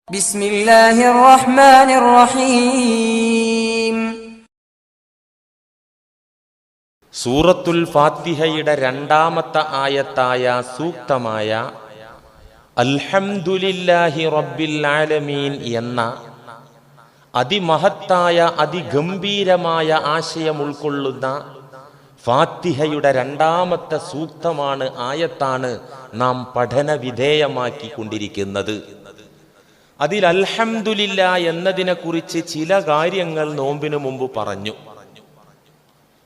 ബിസ്മില്ലാഹിർ റഹ്മാനിർ റഹീം. സൂറത്തുൽ ഫാത്തിഹയുടെ രണ്ടാമത്തെ ആയത്തായ സൂക്തമായ അൽഹംദുലില്ലാഹി റബ്ബിൽ ആലമീൻ എന്ന അതിമഹത്തായ അതിഗംഭീരമായ ആശയം ഉൾക്കൊള്ളുന്ന ഫാത്തിഹയുടെ രണ്ടാമത്തെ സൂക്തമാണ്, ആയത്താണ് നാം പഠന വിധേയമാക്കിക്കൊണ്ടിരിക്കുന്നത്. അതിൽ അൽഹംദുലില്ലാ എന്നതിനെ കുറിച്ച് ചില കാര്യങ്ങൾ നോമ്പിന് മുമ്പ് പറഞ്ഞു.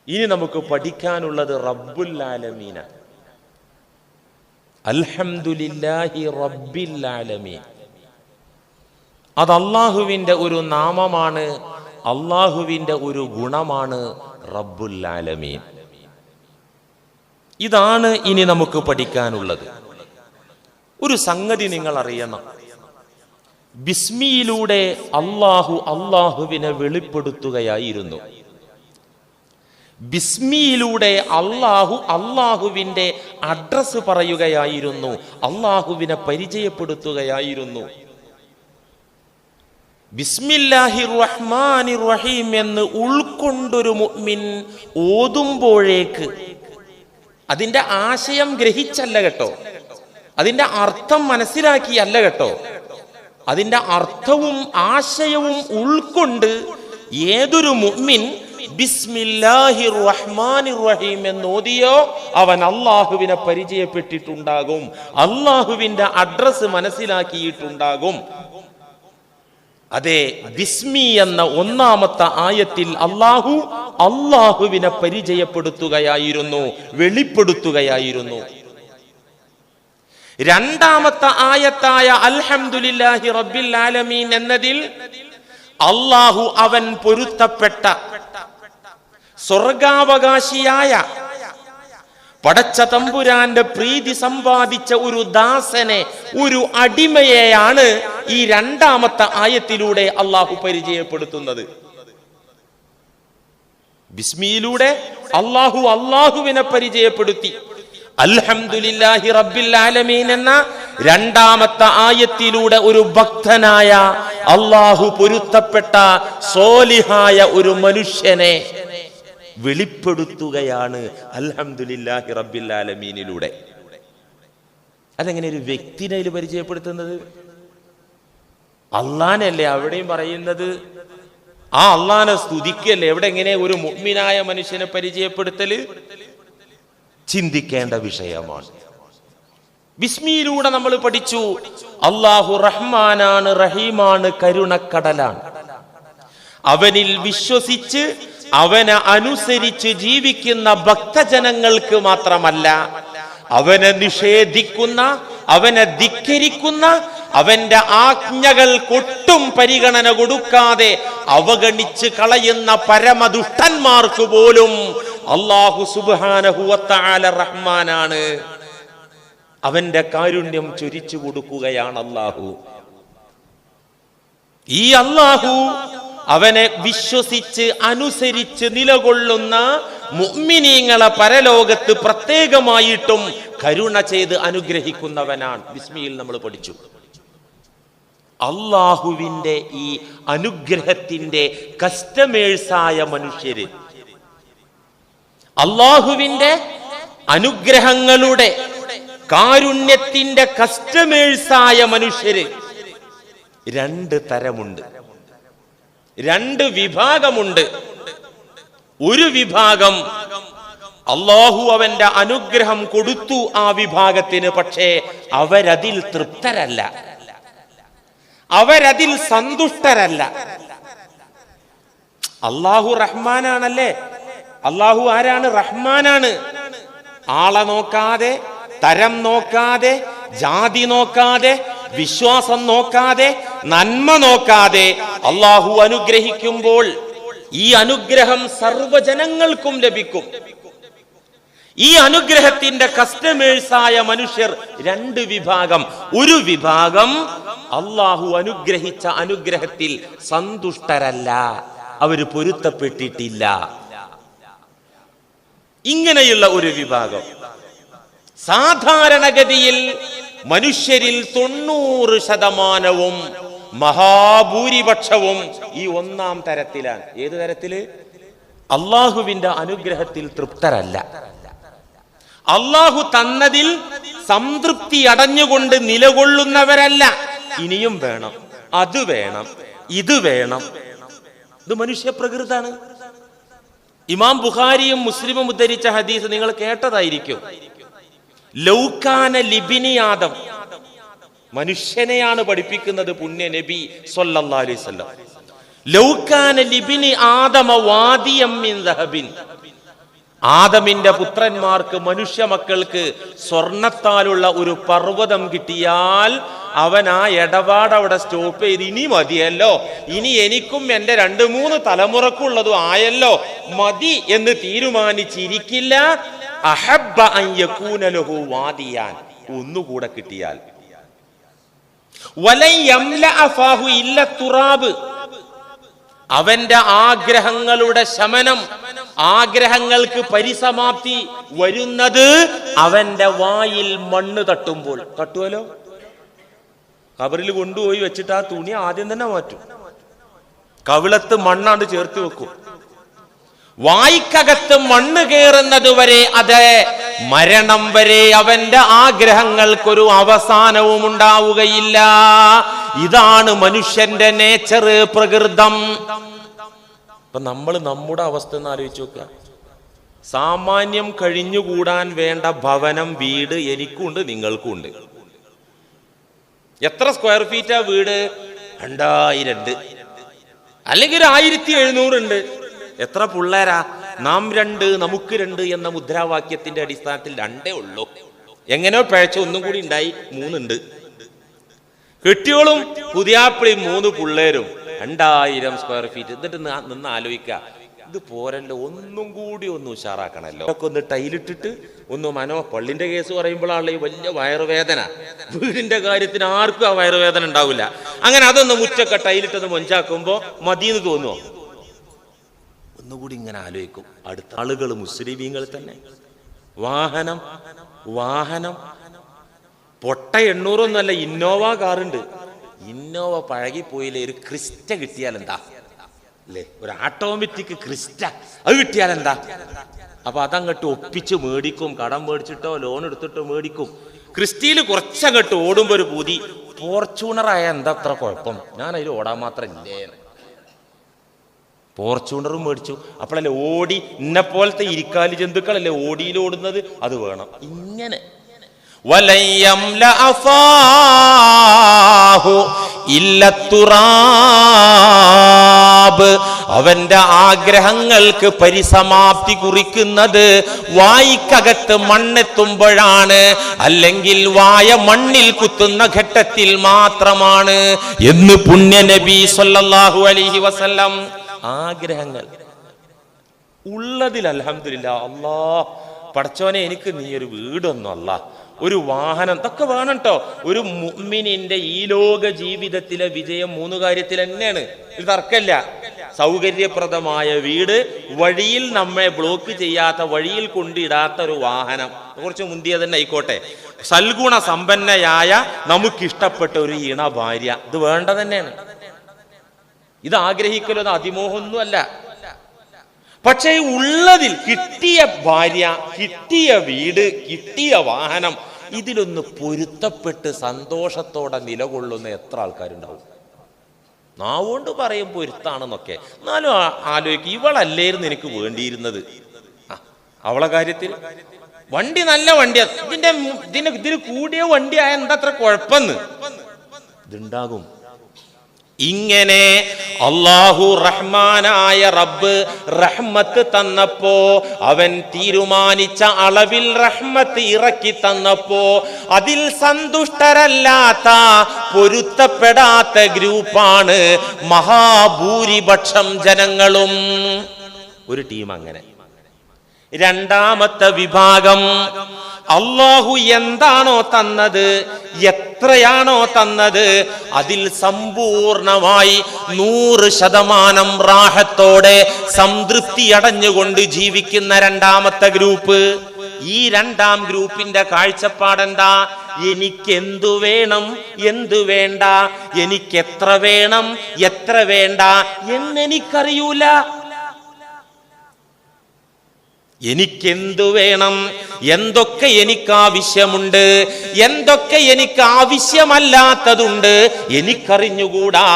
ഇനി നമുക്ക് പഠിക്കാനുള്ളത് റബ്ബുൽ ആലമീന. അൽഹംദുലില്ലാഹി റബ്ബിൽ ആലമീൻ, അത് അള്ളാഹുവിൻ്റെ ഒരു നാമമാണ്, അള്ളാഹുവിൻ്റെ ഒരു ഗുണമാണ് റബ്ബുൽ ആലമീൻ. ഇതാണ് ഇനി നമുക്ക് പഠിക്കാനുള്ളത്. ഒരു സംഗതി നിങ്ങൾ അറിയണം. ബിസ്മിയിലൂടെ അള്ളാഹുവിനെ വെളിപ്പെടുത്തുകയായിരുന്നു. ബിസ്മിയിലൂടെ അള്ളാഹുവിന്റെ അഡ്രസ് പറയുകയായിരുന്നു, അള്ളാഹുവിനെ പരിചയപ്പെടുത്തുകയായിരുന്നു. ബിസ്മില്ലാഹിർ റഹ്മാനിർ റഹീം എന്ന് ഉൾക്കൊണ്ടൊരു മുഅ്മിൻ ഓതുമ്പോഴേക്ക് അതിന്റെ ആശയം ഗ്രഹിച്ചല്ല കേട്ടോ, അതിന്റെ അർത്ഥം മനസ്സിലാക്കിയല്ല കേട്ടോ, അതിന്റെ അർത്ഥവും ആശയവും ഉൾക്കൊണ്ട് ഏതൊരു മുഅ്മിൻ ബിസ്മില്ലാഹിർ റഹ്മാനിർ റഹീം എന്ന് ഓതിയോ അവൻ അള്ളാഹുവിനെ പരിചയപ്പെട്ടിട്ടുണ്ടാകും, അള്ളാഹുവിന്റെ അഡ്രസ് മനസ്സിലാക്കിയിട്ടുണ്ടാകും. അതെ, ബിസ്മി എന്ന ഒന്നാമത്തെ ആയത്തിൽ അള്ളാഹുവിനെ പരിചയപ്പെടുത്തുകയായിരുന്നു, വെളിപ്പെടുത്തുകയായിരുന്നു. രണ്ടാമത്തെ ആയത്തായ അൽഹംദുലില്ലാഹി റബ്ബിൽ ആലമീൻ എന്നതിൽ അവൻ പൊരുത്തപ്പെട്ട സ്വർഗാവകാശിയായ പടച്ച തമ്പുരാന്റെ പ്രീതി സമ്പാദിച്ച ഒരു ദാസനെ, ഒരു അടിമയെയാണ് ഈ രണ്ടാമത്തെ ആയത്തിലൂടെ അള്ളാഹു പരിചയപ്പെടുത്തുന്നത്. ബിസ്മിയിലൂടെ അള്ളാഹുവിനെ പരിചയപ്പെടുത്തി. അൽഹംദുലില്ലാഹി റബ്ബിൽ ആലമീൻ എന്ന രണ്ടാമത്തെ ആയത്തിലൂടെ ഒരു ഭക്തനായ അള്ളാഹു പൊരുത്തപ്പെട്ട സോലിഹായ ഒരു മനുഷ്യനെ വെളിപ്പെടുത്തുകയാണ് അൽഹംദുലില്ലാഹി റബ്ബിൽ ആലമീനിലൂടെ. അതെങ്ങനെ ഒരു വ്യക്തിനെ പരിചയപ്പെടുത്തുന്നത്? അള്ളാനല്ലേ അവിടെയും പറയുന്നത്, ആ അള്ളാനെ സ്തുതിക്കല്ലേ എവിടെ എങ്ങനെ ഒരു മുഅ്മിനായ മനുഷ്യനെ പരിചയപ്പെടുത്തല്? ചിന്തിക്കേണ്ട വിഷയമാണ്. ബിസ്മിയിലൂടെ നമ്മൾ പഠിച്ചു അള്ളാഹു റഹ്മാനാണ്, റഹീമാണ്, കരുണക്കടലാണ്. അവനിൽ വിശ്വസിച്ച് അവനെ അനുസരിച്ച് ജീവിക്കുന്ന ഭക്തജനങ്ങൾക്ക് മാത്രമല്ല, അവനെ നിഷേധിക്കുന്ന, അവനെ ധിക്കരിക്കുന്ന, അവന്റെ ആജ്ഞകൾക്കൊട്ടും പരിഗണന കൊടുക്കാതെ അവഗണിച്ച് കളയുന്ന പരമദുഷ്ടന്മാർക്ക് പോലും അല്ലാഹു സുബ്ഹാനഹു വ തആല റഹ്മാനാണ്. അവന്റെ കാരുണ്യം ചൊരിച്ചു കൊടുക്കുകയാണ് അല്ലാഹു. ഈ അല്ലാഹു അവനെ വിശ്വസിച്ച് അനുസരിച്ച് നിലകൊള്ളുന്ന മുഅ്മിനീങ്ങളെ പരലോകത്ത് പ്രത്യേകമായിട്ടും കരുണ ചെയ്ത് അനുഗ്രഹിക്കുന്നവനാണ്. ബിസ്മിയിൽ നമ്മൾ പഠിച്ചു. അള്ളാഹുവിന്റെ ഈ അനുഗ്രഹത്തിന്റെ കസ്റ്റമേഴ്സായ മനുഷ്യര്, അള്ളാഹുവിന്റെ അനുഗ്രഹങ്ങളുടെ കാരുണ്യത്തിന്റെ കസ്റ്റമേഴ്സായ മനുഷ്യര് രണ്ട് തരമുണ്ട്, രണ്ട് വിഭാഗമുണ്ട്. ഒരു വിഭാഗം അള്ളാഹു അവന്റെ അനുഗ്രഹം കൊടുത്തു ആ വിഭാഗത്തിന്, പക്ഷേ അവരതിൽ തൃപ്തരല്ല, അവരതിൽ സന്തുഷ്ടരല്ല. അള്ളാഹു റഹ്മാനാണല്ലേ, അള്ളാഹു ആരാണ്? റഹ്മാനാണ്. ആളെ നോക്കാതെ, തരം നോക്കാതെ, ജാതി നോക്കാതെ, വിശ്വാസം നോക്കാതെ, നന്മ നോക്കാതെ അള്ളാഹു അനുഗ്രഹിക്കുമ്പോൾ ഈ അനുഗ്രഹം സർവ്വജനങ്ങൾക്കും ലഭിക്കും. ഈ അനുഗ്രഹത്തിന്റെ കസ്റ്റമേഴ്സായ മനുഷ്യർ രണ്ട് വിഭാഗം. ഒരു വിഭാഗം അള്ളാഹു അനുഗ്രഹിച്ച അനുഗ്രഹത്തിൽ സന്തുഷ്ടരല്ല, അവര് പൊരുത്തപ്പെട്ടിട്ടില്ല. ഇങ്ങനെയുള്ള ഒരു വിഭാഗം. സാധാരണഗതിയിൽ മനുഷ്യരിൽ 90% മഹാഭൂരിപക്ഷവും ഈ ഒന്നാം തരത്തിലാണ്. ഏത് തരത്തില്? അള്ളാഹുവിന്റെ അനുഗ്രഹത്തിൽ തൃപ്തരല്ല. അള്ളാഹു തന്നതിൽ സംതൃപ്തി അടഞ്ഞുകൊണ്ട് നിലകൊള്ളുന്നവരല്ല. ഇനിയും വേണം, അത് വേണം, ഇത് വേണം. ഇത് മനുഷ്യ പ്രകൃതാണ്. ഇമാം ബുഖാരിയും മുസ്ലിമും ഉദ്ധരിച്ച ഹദീസ് നിങ്ങൾ കേട്ടതായിരിക്കും. ലൗകാന ലിബിനി ആദം, മനുഷ്യനെയാണ് പഠിപ്പിക്കുന്നത് പുണ്യ നബി സല്ലല്ലാഹു അലൈഹി വസല്ലം. ലൗകാന ലിബിനി ആദമ വാദിയം മിൻ ദഹബിൻ, ആദമിന്റെ പുത്രന്മാർക്ക്, മനുഷ്യ മക്കൾക്ക് സ്വർണത്താലുള്ള ഒരു പർവ്വതം കിട്ടിയാൽ അവൻ ആ ഇടപാട് അവിടെ സ്റ്റോപ്പ് ചെയ്ത് ഇനി മതിയല്ലോ, ഇനി എനിക്കും എന്റെ 2-3 തലമുറക്കുള്ളതും ആയല്ലോ, മതി എന്ന് തീരുമാനിച്ചിരിക്കില്ല. അഹബ്ബ അൻ യകൂന ലഹു വാദിയാൻ, ഒന്നുകൂടെ കിട്ടിയാൽ. വലൻ യംലഅ ഫാഹു ഇല്ല തുറാബ്, അവന്റെ ആഗ്രഹങ്ങളുടെ ശമനം, ആഗ്രഹങ്ങൾക്ക് പരിസമാപ്തി വരുന്നത് അവന്റെ വായിൽ മണ്ണ് തട്ടുമ്പോൾ. തട്ടുമല്ലോ, കബറിൽ കൊണ്ടുപോയി വെച്ചിട്ട് ആ തുണി ആദ്യം തന്നെ മാറ്റും, കവിളത്ത് മണ്ണാണ്ട് ചേർത്ത് വെക്കും. വായിക്കകത്ത് മണ്ണ് കയറുന്നത് വരെ, അതെ മരണം വരെ അവന്റെ ആഗ്രഹങ്ങൾക്കൊരു അവസാനവും ഉണ്ടാവുകയില്ല. ഇതാണ് മനുഷ്യന്റെ നേച്ചർ, പ്രകൃതം. അപ്പൊ നമ്മൾ നമ്മുടെ അവസ്ഥ ഒന്ന് ആലോചിച്ച് നോക്കുക. സാമാന്യം കഴിഞ്ഞുകൂടാൻ വേണ്ട ഭവനം, വീട് എനിക്കുണ്ട്, നിങ്ങൾക്കുണ്ട്. എത്ര സ്ക്വയർ ഫീറ്റാ വീട്? 2000 ഉണ്ട്, അല്ലെങ്കിൽ 1700 ഉണ്ട്. എത്ര പിള്ളേരാ? നാം 2, നമുക്ക് 2 എന്ന മുദ്രാവാക്യത്തിന്റെ അടിസ്ഥാനത്തിൽ 2 ഉള്ളൂ. എങ്ങനെയോ പിഴച്ച ഒന്നും കൂടി ഉണ്ടായി 3 ഉണ്ട്. കെട്ടിയോളും പുതിയാപ്പിളിയും 3 പിള്ളേരും 2000 സ്ക്വയർ ഫീറ്റ്. എന്നിട്ട് നിന്ന് ആലോചിക്കുക, ഇത് പോരല്ലോ, ഒന്നും കൂടി ഒന്ന് ഉഷാറാക്കണല്ലോ. ഒന്ന് ടൈലിട്ടിട്ട് ഒന്ന് പള്ളിന്റെ കേസ് പറയുമ്പോഴാണല്ലോ ഈ വലിയ വയറുവേദന. വീടിന്റെ കാര്യത്തിന് ആർക്കും ആ വയറുവേദന ഉണ്ടാവില്ല. അങ്ങനെ അതൊന്ന് മുറ്റൊക്കെ ടൈലിട്ടൊന്ന് മൊഞ്ചാക്കുമ്പോ മതിയെന്ന് തോന്നുമോ? ഒന്നുകൂടി ഇങ്ങനെ ആലോചിക്കും. അടുത്ത ആളുകൾ മുസ്ലിമീങ്ങൾ തന്നെ. വാഹനം പൊട്ട 800 ഇന്നോവ കാറുണ്ട്. ഇന്നോവ പഴകിപ്പോയില്ലേ, ഒരു ക്രിസ്റ്റ കിട്ടിയാൽ എന്താ അല്ലേ? ഒരു ഓട്ടോമാറ്റിക് ക്രിസ്റ്റ അത് കിട്ടിയാൽ എന്താ? അപ്പൊ അതങ്ങോട്ട് ഒപ്പിച്ച് മേടിക്കും, കടം മേടിച്ചിട്ടോ ലോൺ എടുത്തിട്ടോ മേടിക്കും. ക്രിസ്റ്റയിൽ കുറച്ചങ്ങോട്ട് ഓടുമ്പോ ഒരു പൂതി, ഫോർച്യൂണറായ എന്താ അത്ര കുഴപ്പം, ഞാൻ അതിൽ ഓടാൻ മാത്രം ഇല്ലേ. ഫോർച്യൂണറും മേടിച്ചു. അപ്പോഴല്ലേ ഓടി, ഇന്നെപ്പോലത്തെ ഇരിക്കാലി ജന്തുക്കളല്ലേ ഓടിയിലോടുന്നത്, അത് വേണം. ഇങ്ങനെ അവന്റെ ആഗ്രഹങ്ങൾക്ക് പരിസമാപ്തി കുറിക്കുന്നത് വായിക്കകത്ത് മണ്ണെത്തുമ്പോഴാണ്, അല്ലെങ്കിൽ വായ മണ്ണിൽ കുത്തുന്ന ഘട്ടത്തിൽ മാത്രമാണ് എന്ന് പുണ്യ നബി സല്ലല്ലാഹു അലൈഹി വസല്ലം. ആഗ്രഹങ്ങൾ ഉള്ളതിൽ അൽഹംദുലില്ലാ, അല്ലാ പടച്ചോനെ എനിക്ക് നീ ഒരു വീടൊന്നും അല്ല, ഒരു വാഹനം, ഇതൊക്കെ വേണം കേട്ടോ. ഒരു മുഅ്മിനിന്റെ ഈ ലോക ജീവിതത്തിലെ വിജയം 3 കാര്യത്തിൽ തന്നെയാണ്, ഇത് തർക്കമില്ല. സൗകര്യപ്രദമായ വീട്, വഴിയിൽ നമ്മെ ബ്ലോക്ക് ചെയ്യാത്ത, വഴിയിൽ കൊണ്ടിടാത്ത ഒരു വാഹനം, കുറച്ച് മുന്തിയ തന്നെ ആയിക്കോട്ടെ, സൽഗുണ സമ്പന്നയായ നമുക്കിഷ്ടപ്പെട്ട ഒരു ഇണ ഭാര്യ, ഇത് വേണ്ട തന്നെയാണ്. ഇത് ആഗ്രഹിക്കലോ അതിമോഹമൊന്നും അല്ല. പക്ഷേ ഉള്ളതിൽ കിട്ടിയ ഭാര്യ, കിട്ടിയ വീട്, കിട്ടിയ വാഹനം, ഇതിലൊന്ന് പൊരുത്തപ്പെട്ട് സന്തോഷത്തോടെ നിലകൊള്ളുന്ന എത്ര ആൾക്കാരുണ്ടാവും? നാവുകൊണ്ട് പറയും പൊരുത്താണെന്നൊക്കെ, എന്നാലും ആലോചിക്കും, ഇവളല്ലായിരുന്നു എനിക്ക് വേണ്ടിയിരുന്നത്. അവളെ കാര്യത്തിൽ വണ്ടി നല്ല വണ്ടിയാ, ഇതിന് കൂടിയ വണ്ടിയായ എന്താ അത്ര കുഴപ്പമെന്ന് ഇതുണ്ടാകും. ഇങ്ങനെ അല്ലാഹു റഹ്മാനായ റബ്ബ് റഹ്മത്ത് തന്നപ്പോ, അവൻ തീരുമാനിച്ച അളവിൽ റഹ്മത്ത് ഇറക്കി തന്നപ്പോ, അതിൽ സന്തുഷ്ടരല്ലാത്ത, പൊരുത്തപ്പെടാത്ത ഗ്രൂപ്പാണ് മഹാഭൂരിപക്ഷം ജനങ്ങളും. ഒരു ടീം അങ്ങനെ. രണ്ടാമത്തെ വിഭാഗം, അല്ലാഹു എന്താണോ തന്നത്, എത്രയാണോ തന്നത്, അതിൽ സമ്പൂർണമായി 100% റാഹത്തോടെ സംതൃപ്തി അടഞ്ഞുകൊണ്ട് ജീവിക്കുന്ന രണ്ടാമത്തെ ഗ്രൂപ്പ്. ഈ രണ്ടാം ഗ്രൂപ്പിന്റെ കാഴ്ചപ്പാടെന്താ? എനിക്കെന്തു വേണം എന്തു വേണ്ട, എനിക്കെത്ര വേണം എത്ര വേണ്ട എന്നെനിക്കറിയൂല. എനിക്കെന്തു വേണം, എന്തൊക്കെ എനിക്ക് ആവശ്യമുണ്ട്, എന്തൊക്കെ എനിക്ക് ആവശ്യമല്ലാത്തതുണ്ട് എനിക്കറിഞ്ഞുകൂടാ.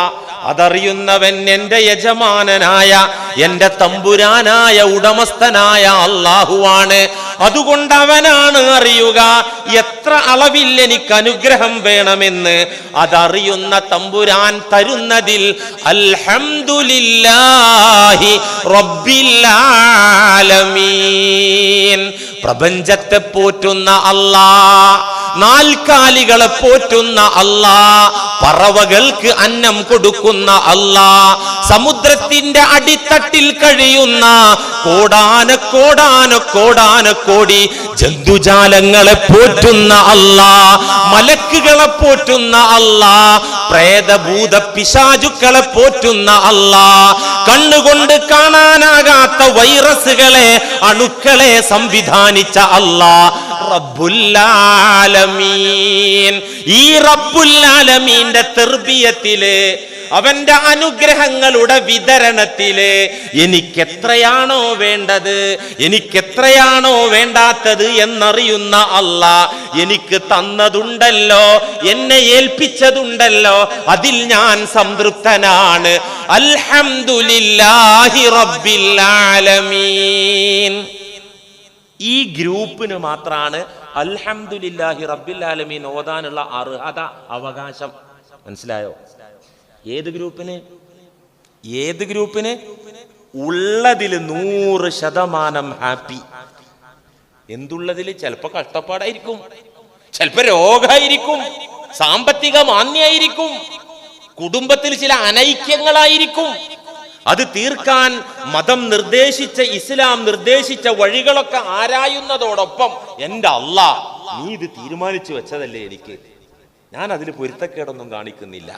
അതറിയുന്നവൻ എൻ്റെ യജമാനനായ എൻ്റെ തമ്പുരാനായ ഉടമസ്ഥനായ അല്ലാഹുവാണ്. അതുകൊണ്ട് അവനാണ് അറിയുക എത്ര അളവിൽ എനിക്ക് അനുഗ്രഹം വേണമെന്ന്. അതറിയുന്ന തമ്പുരാൻ തരുന്നതിൽ അൽഹംദുലില്ലാഹി റബ്ബിൽ ആലമീൻ. പ്രപഞ്ചത്തെ പോറ്റുന്ന അല്ലാഹ്, നാൽക്കാലികളെ പോറ്റുന്ന അല്ലാഹ്, പറവകൾക്ക് അന്നം കൊടുക്കുന്ന അല്ലാഹ്, സമുദ്രത്തിന്റെ അടിത്തട്ടിൽ കഴിയുന്ന കോടാനക്കോടി ജന്തുജാലങ്ങളെ പോറ്റുന്ന അല്ലാഹ്, മലക്കുകളെ പോറ്റുന്ന അല്ലാഹ്, പ്രേതഭൂത പിശാചുക്കളെ പോറ്റുന്ന അല്ലാഹ്, കണ്ണുകൊണ്ട് കാണാനാകാത്ത വൈറസുകളെ അണുക്കളെ സംവിധാനിച്ച അല്ലാഹ് റബ്ബുൽ ആലമീൻ. ഈ റബ്ബുൽ ആലമീന്റെ തർബിയത്തില്, അവന്റെ അനുഗ്രഹങ്ങളുടെ വിതരണത്തില് എനിക്കെത്രയാണോ വേണ്ടത്, എനിക്കെത്രയാണോ വേണ്ടാത്തത് എന്നറിയുന്ന അല്ലാഹ് എനിക്ക് തന്നതുണ്ടല്ലോ, എന്നെ ഏൽപ്പിച്ചതുണ്ടല്ലോ, അതിൽ ഞാൻ സംതൃപ്തനാണ്. അൽഹംദുലില്ലാഹി റബ്ബിൽ ആലമീൻ. ഈ ഗ്രൂപ്പിന് മാത്രമാണ് അൽഹംദുലില്ലാഹി റബ്ബിൽ ആലമീൻ ഓതാനുള്ള അർഹത, അവകാശം. മനസ്സിലായോ? ഏത് ഗ്രൂപ്പിന്? ഏത് ഗ്രൂപ്പിന്? ഉള്ളതിൽ 100% ഹാപ്പി. എന്തുള്ളതിൽ? ചിലപ്പോ കഷ്ടപ്പാടായിരിക്കും, ചിലപ്പോ രോഗമായിരിക്കും, സാമ്പത്തിക മാന്യായിരിക്കും, കുടുംബത്തിൽ ചില അനൈക്യങ്ങളായിരിക്കും. അത് തീർക്കാൻ മതം നിർദ്ദേശിച്ച, ഇസ്ലാം നിർദ്ദേശിച്ച വഴികളൊക്കെ ആരായുന്നതോടൊപ്പം എൻ്റെ അല്ലാഹ് നീ ഇത് തീരുമാനിച്ചു വെച്ചതല്ലേ, എനിക്ക് ഞാൻ അതിൽ പൊരുത്തക്കേടൊന്നും കാണിക്കുന്നില്ല.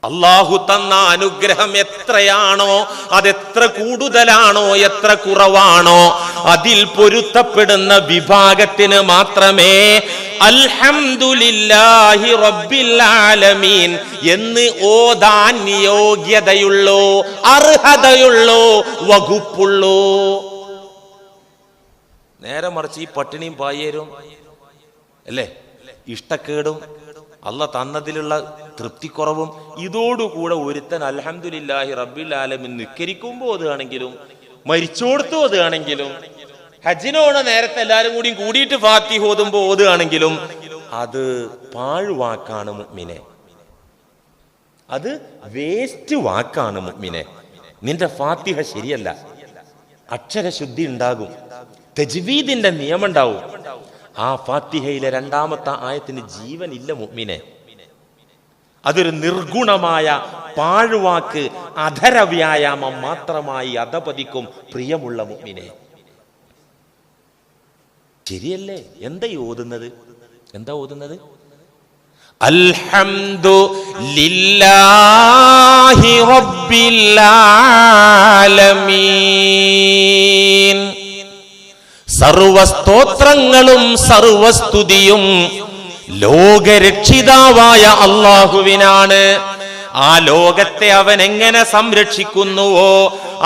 അല്ലാഹു തന്ന അനുഗ്രഹം എത്രയാണോ, അതെത്ര കൂടുതലാണോ എത്ര കുറവാണോ, അതിൽ പൊരുത്തപ്പെടുന്ന വിഭാഗത്തിന് മാത്രമേ അൽഹംദുലില്ലാഹി റബ്ബിൽ ആലമീൻ എന്ന് ഓതാൻ യോഗ്യതയുള്ളൂ, അർഹതയുള്ളൂ, വകുപ്പുള്ളൂ. നേരെ മറിച്ച് ഈ പട്ടിണിയും പായേരും അല്ലേ, ഇഷ്ടക്കേടും അല്ലാഹ് തന്നതിലുള്ള തൃപ്തിക്കുറവും, ഇതോടുകൂടെ ഒരുത്തൻ അൽഹംദുലില്ലാഹി റബ്ബിൽ ആലമീൻ നിക്കരിക്കുമ്പോൾ ഓതുകയാണെങ്കിലും മരിച്ചോടത്ത് ഓതുകയാണെങ്കിലും ഹജ്ജിനോട് നേരത്തെ എല്ലാവരും കൂടിയിട്ട് ഫാത്തിഹ ഓതുമ്പോൾ ഓതുകയാണെങ്കിലും അത് പാഴ്വാക്കാണ് മുഅ്മിനെ, അത് വേസ്റ്റ് വാക്കാണ് മുഅ്മിനെ. നിന്റെ ഫാത്തിഹ ശരിയല്ല, അക്ഷരശുദ്ധി ഉണ്ടാകും, തജ്വീദിന്റെ നിയമം ഉണ്ടാവും. ആ ഫാത്തിഹയിലെ 2ാമത്തെ ആയത്തിന് ജീവനില്ല മുഅ്മിനെ. അതൊരു നിർഗുണമായ പാഴ്വാക്ക്, അധര വ്യായാമം മാത്രമായി അധപതിക്കും പ്രിയമുള്ള മുഅ്മിനെ. ശരിയല്ലേ? എന്താ ഓതുന്നത്? എന്താ ഓതുന്നത്? അൽഹംദുലില്ലാഹി റബ്ബിൽ ആലമീൻ. സർവസ്തോത്രങ്ങളും സർവസ്തുതിയും ലോകരക്ഷിതാവായ അല്ലാഹുവിനാണ്. ആ ലോകത്തെ അവൻ എങ്ങനെ സംരക്ഷിക്കുന്നുവോ,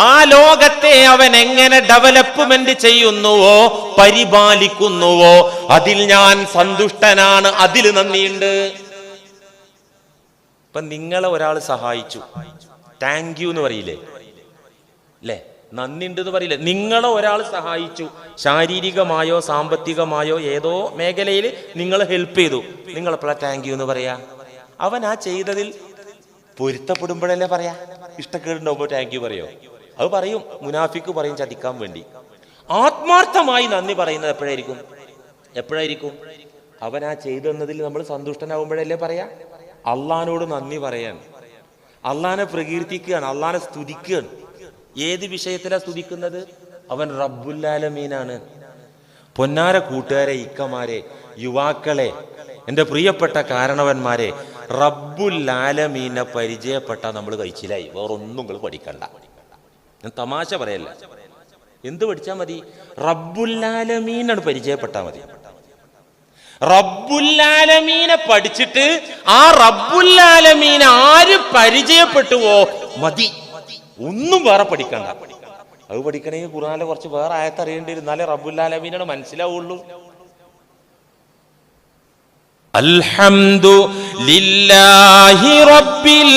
ആ ലോകത്തെ അവൻ എങ്ങനെ ഡെവലപ്മെന്റ് ചെയ്യുന്നുവോ, പരിപാലിക്കുന്നുവോ, അതിൽ ഞാൻ സന്തുഷ്ടനാണ്, അതിൽ നന്ദിയുണ്ട്. ഇപ്പൊ നിങ്ങളെ ഒരാൾ സഹായിച്ചു, താങ്ക് യു എന്ന് പറയില്ലേ, അല്ലേ? നന്ദി ഉണ്ട് എന്ന് പറയില്ലേ? നിങ്ങളെ ഒരാൾ സഹായിച്ചു, ശാരീരികമായോ സാമ്പത്തികമായോ ഏതോ മേഖലയിൽ നിങ്ങൾ ഹെൽപ്പ് ചെയ്തു, നിങ്ങളെപ്പോഴാ താങ്ക് യു എന്ന് പറയാ? അവൻ ആ ചെയ്തതിൽ പൊരുത്തപ്പെടുമ്പോഴല്ലേ പറയാ. ഇഷ്ടക്കേടുണ്ടാവുമ്പോൾ താങ്ക് യു പറയോ? അത് പറയും, മുനാഫിക്ക് പറയും, ചതിക്കാൻ വേണ്ടി. ആത്മാർത്ഥമായി നന്ദി പറയുന്നത് എപ്പോഴായിരിക്കും? അവൻ ആ ചെയ്തെന്നതിൽ നമ്മൾ സന്തുഷ്ടനാവുമ്പോഴല്ലേ പറയാ. അള്ളാഹിനോട് നന്ദി പറയാൻ, അള്ളാഹിനെ പ്രകീർത്തിക്കുകയാണ്, അള്ളാഹിനെ സ്തുതിക്കുകയാണ്. ഏത് വിഷയത്തിലാണ് സ്തുതിക്കുന്നത്? അവൻ റബ്ബുൽ ആലമീനാണ്. പൊന്നാര കൂട്ടുകാരെ, ഇക്കമാരെ, യുവാക്കളെ, എൻ്റെ പ്രിയപ്പെട്ട കാരണവന്മാരെ, റബ്ബുൽ ആലമീനെ പരിചയപ്പെട്ട നമ്മൾ കഴിച്ചിലായി. വേറൊന്നും നിങ്ങൾ പഠിക്കണ്ട. ഞാൻ തമാശ പറയല്ല. എന്ത് പഠിച്ചാൽ മതി? റബ്ബുൽ ആലമീനാണ് പരിചയപ്പെട്ടാൽ മതി. റബ്ബുൽ ആലമീനെ പഠിച്ചിട്ട് ആ റബ്ബുൽ ആലമീനെ ആര് പരിചയപ്പെട്ടുവോ മതി, ഒന്നും വേറെ പഠിക്കണ്ട. അത് പഠിക്കണമെങ്കിൽ ഖുർആനിലെ കുറച്ച് വേറെ ആയത്ത് അറിയേണ്ടി വരും, എന്നാലേ റബ്ബുൽ ആലമീനാണ് മനസ്സിലാവുള്ളൂ. അൽഹംദുലില്ലാഹി റബ്ബിൽ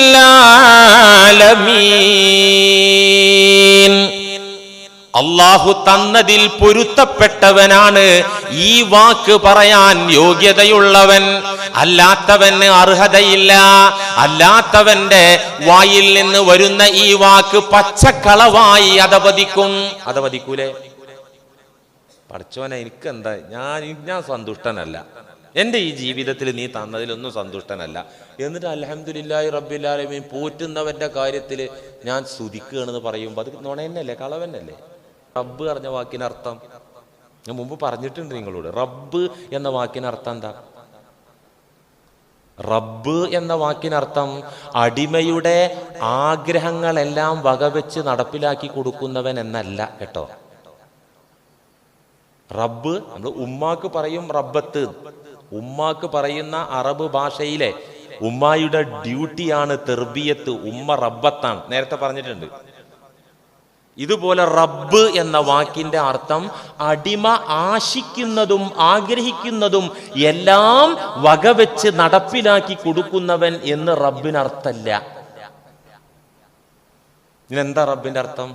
ആലമീൻ. അല്ലാഹു തന്നതിൽ പൊരുത്തപ്പെട്ടവനാണ് ഈ വാക്ക് പറയാൻ യോഗ്യതയുള്ളവൻ. അല്ലാത്തവന് അർഹതയില്ല. അല്ലാത്തവന്റെ വായിൽ നിന്ന് വരുന്ന ഈ വാക്ക് പച്ചക്കളവായി അതപതിക്കൂലേ? പഠിച്ചോനെ, എനിക്കെന്താ, ഞാൻ സന്തുഷ്ടനല്ല, എന്റെ ഈ ജീവിതത്തിൽ നീ തന്നതിലൊന്നും സന്തുഷ്ടനല്ല, എന്നിട്ട് അൽഹംദുലില്ലാഹി റബ്ബിൽ ആലമീൻ പോറ്റുന്നവന്റെ കാര്യത്തിൽ ഞാൻ സ്തുതിക്കുകയാണെന്ന് പറയുമ്പോൾ അത് നുണയന്നല്ലേ, കളവന്നല്ലേ? റബ്ബ് പറഞ്ഞ വാക്കിനർത്ഥം ഞാൻ മുമ്പ് പറഞ്ഞിട്ടുണ്ട് നിങ്ങളോട്. റബ്ബ് എന്ന വാക്കിനർത്ഥം എന്താ? റബ്ബ് എന്ന വാക്കിനർത്ഥം അടിമയുടെ ആഗ്രഹങ്ങളെല്ലാം വകവെച്ച് നടപ്പിലാക്കി കൊടുക്കുന്നവൻ എന്നല്ല കേട്ടോ. റബ്ബ്, നമ്മൾ ഉമ്മാക്ക് പറയും റബ്ബത്ത്. ഉമ്മാക്ക് പറയുന്ന അറബ് ഭാഷയിലെ ഉമ്മായുടെ ഡ്യൂട്ടിയാണ് തെർബിയത്ത്. ഉമ്മ റബ്ബത്താണ്, നേരത്തെ പറഞ്ഞിട്ടുണ്ട്. ഇതുപോലെ റബ്ബ് എന്ന വാക്കിന്റെ അർത്ഥം അടിമ ആശിക്കുന്നതും ആഗ്രഹിക്കുന്നതും എല്ലാം വകവെച്ച് നടപ്പിലാക്കി കൊടുക്കുന്നവൻ എന്ന് റബ്ബിനർത്ഥല്ല. ഇതെന്താ റബ്ബിന്റെ അർത്ഥം?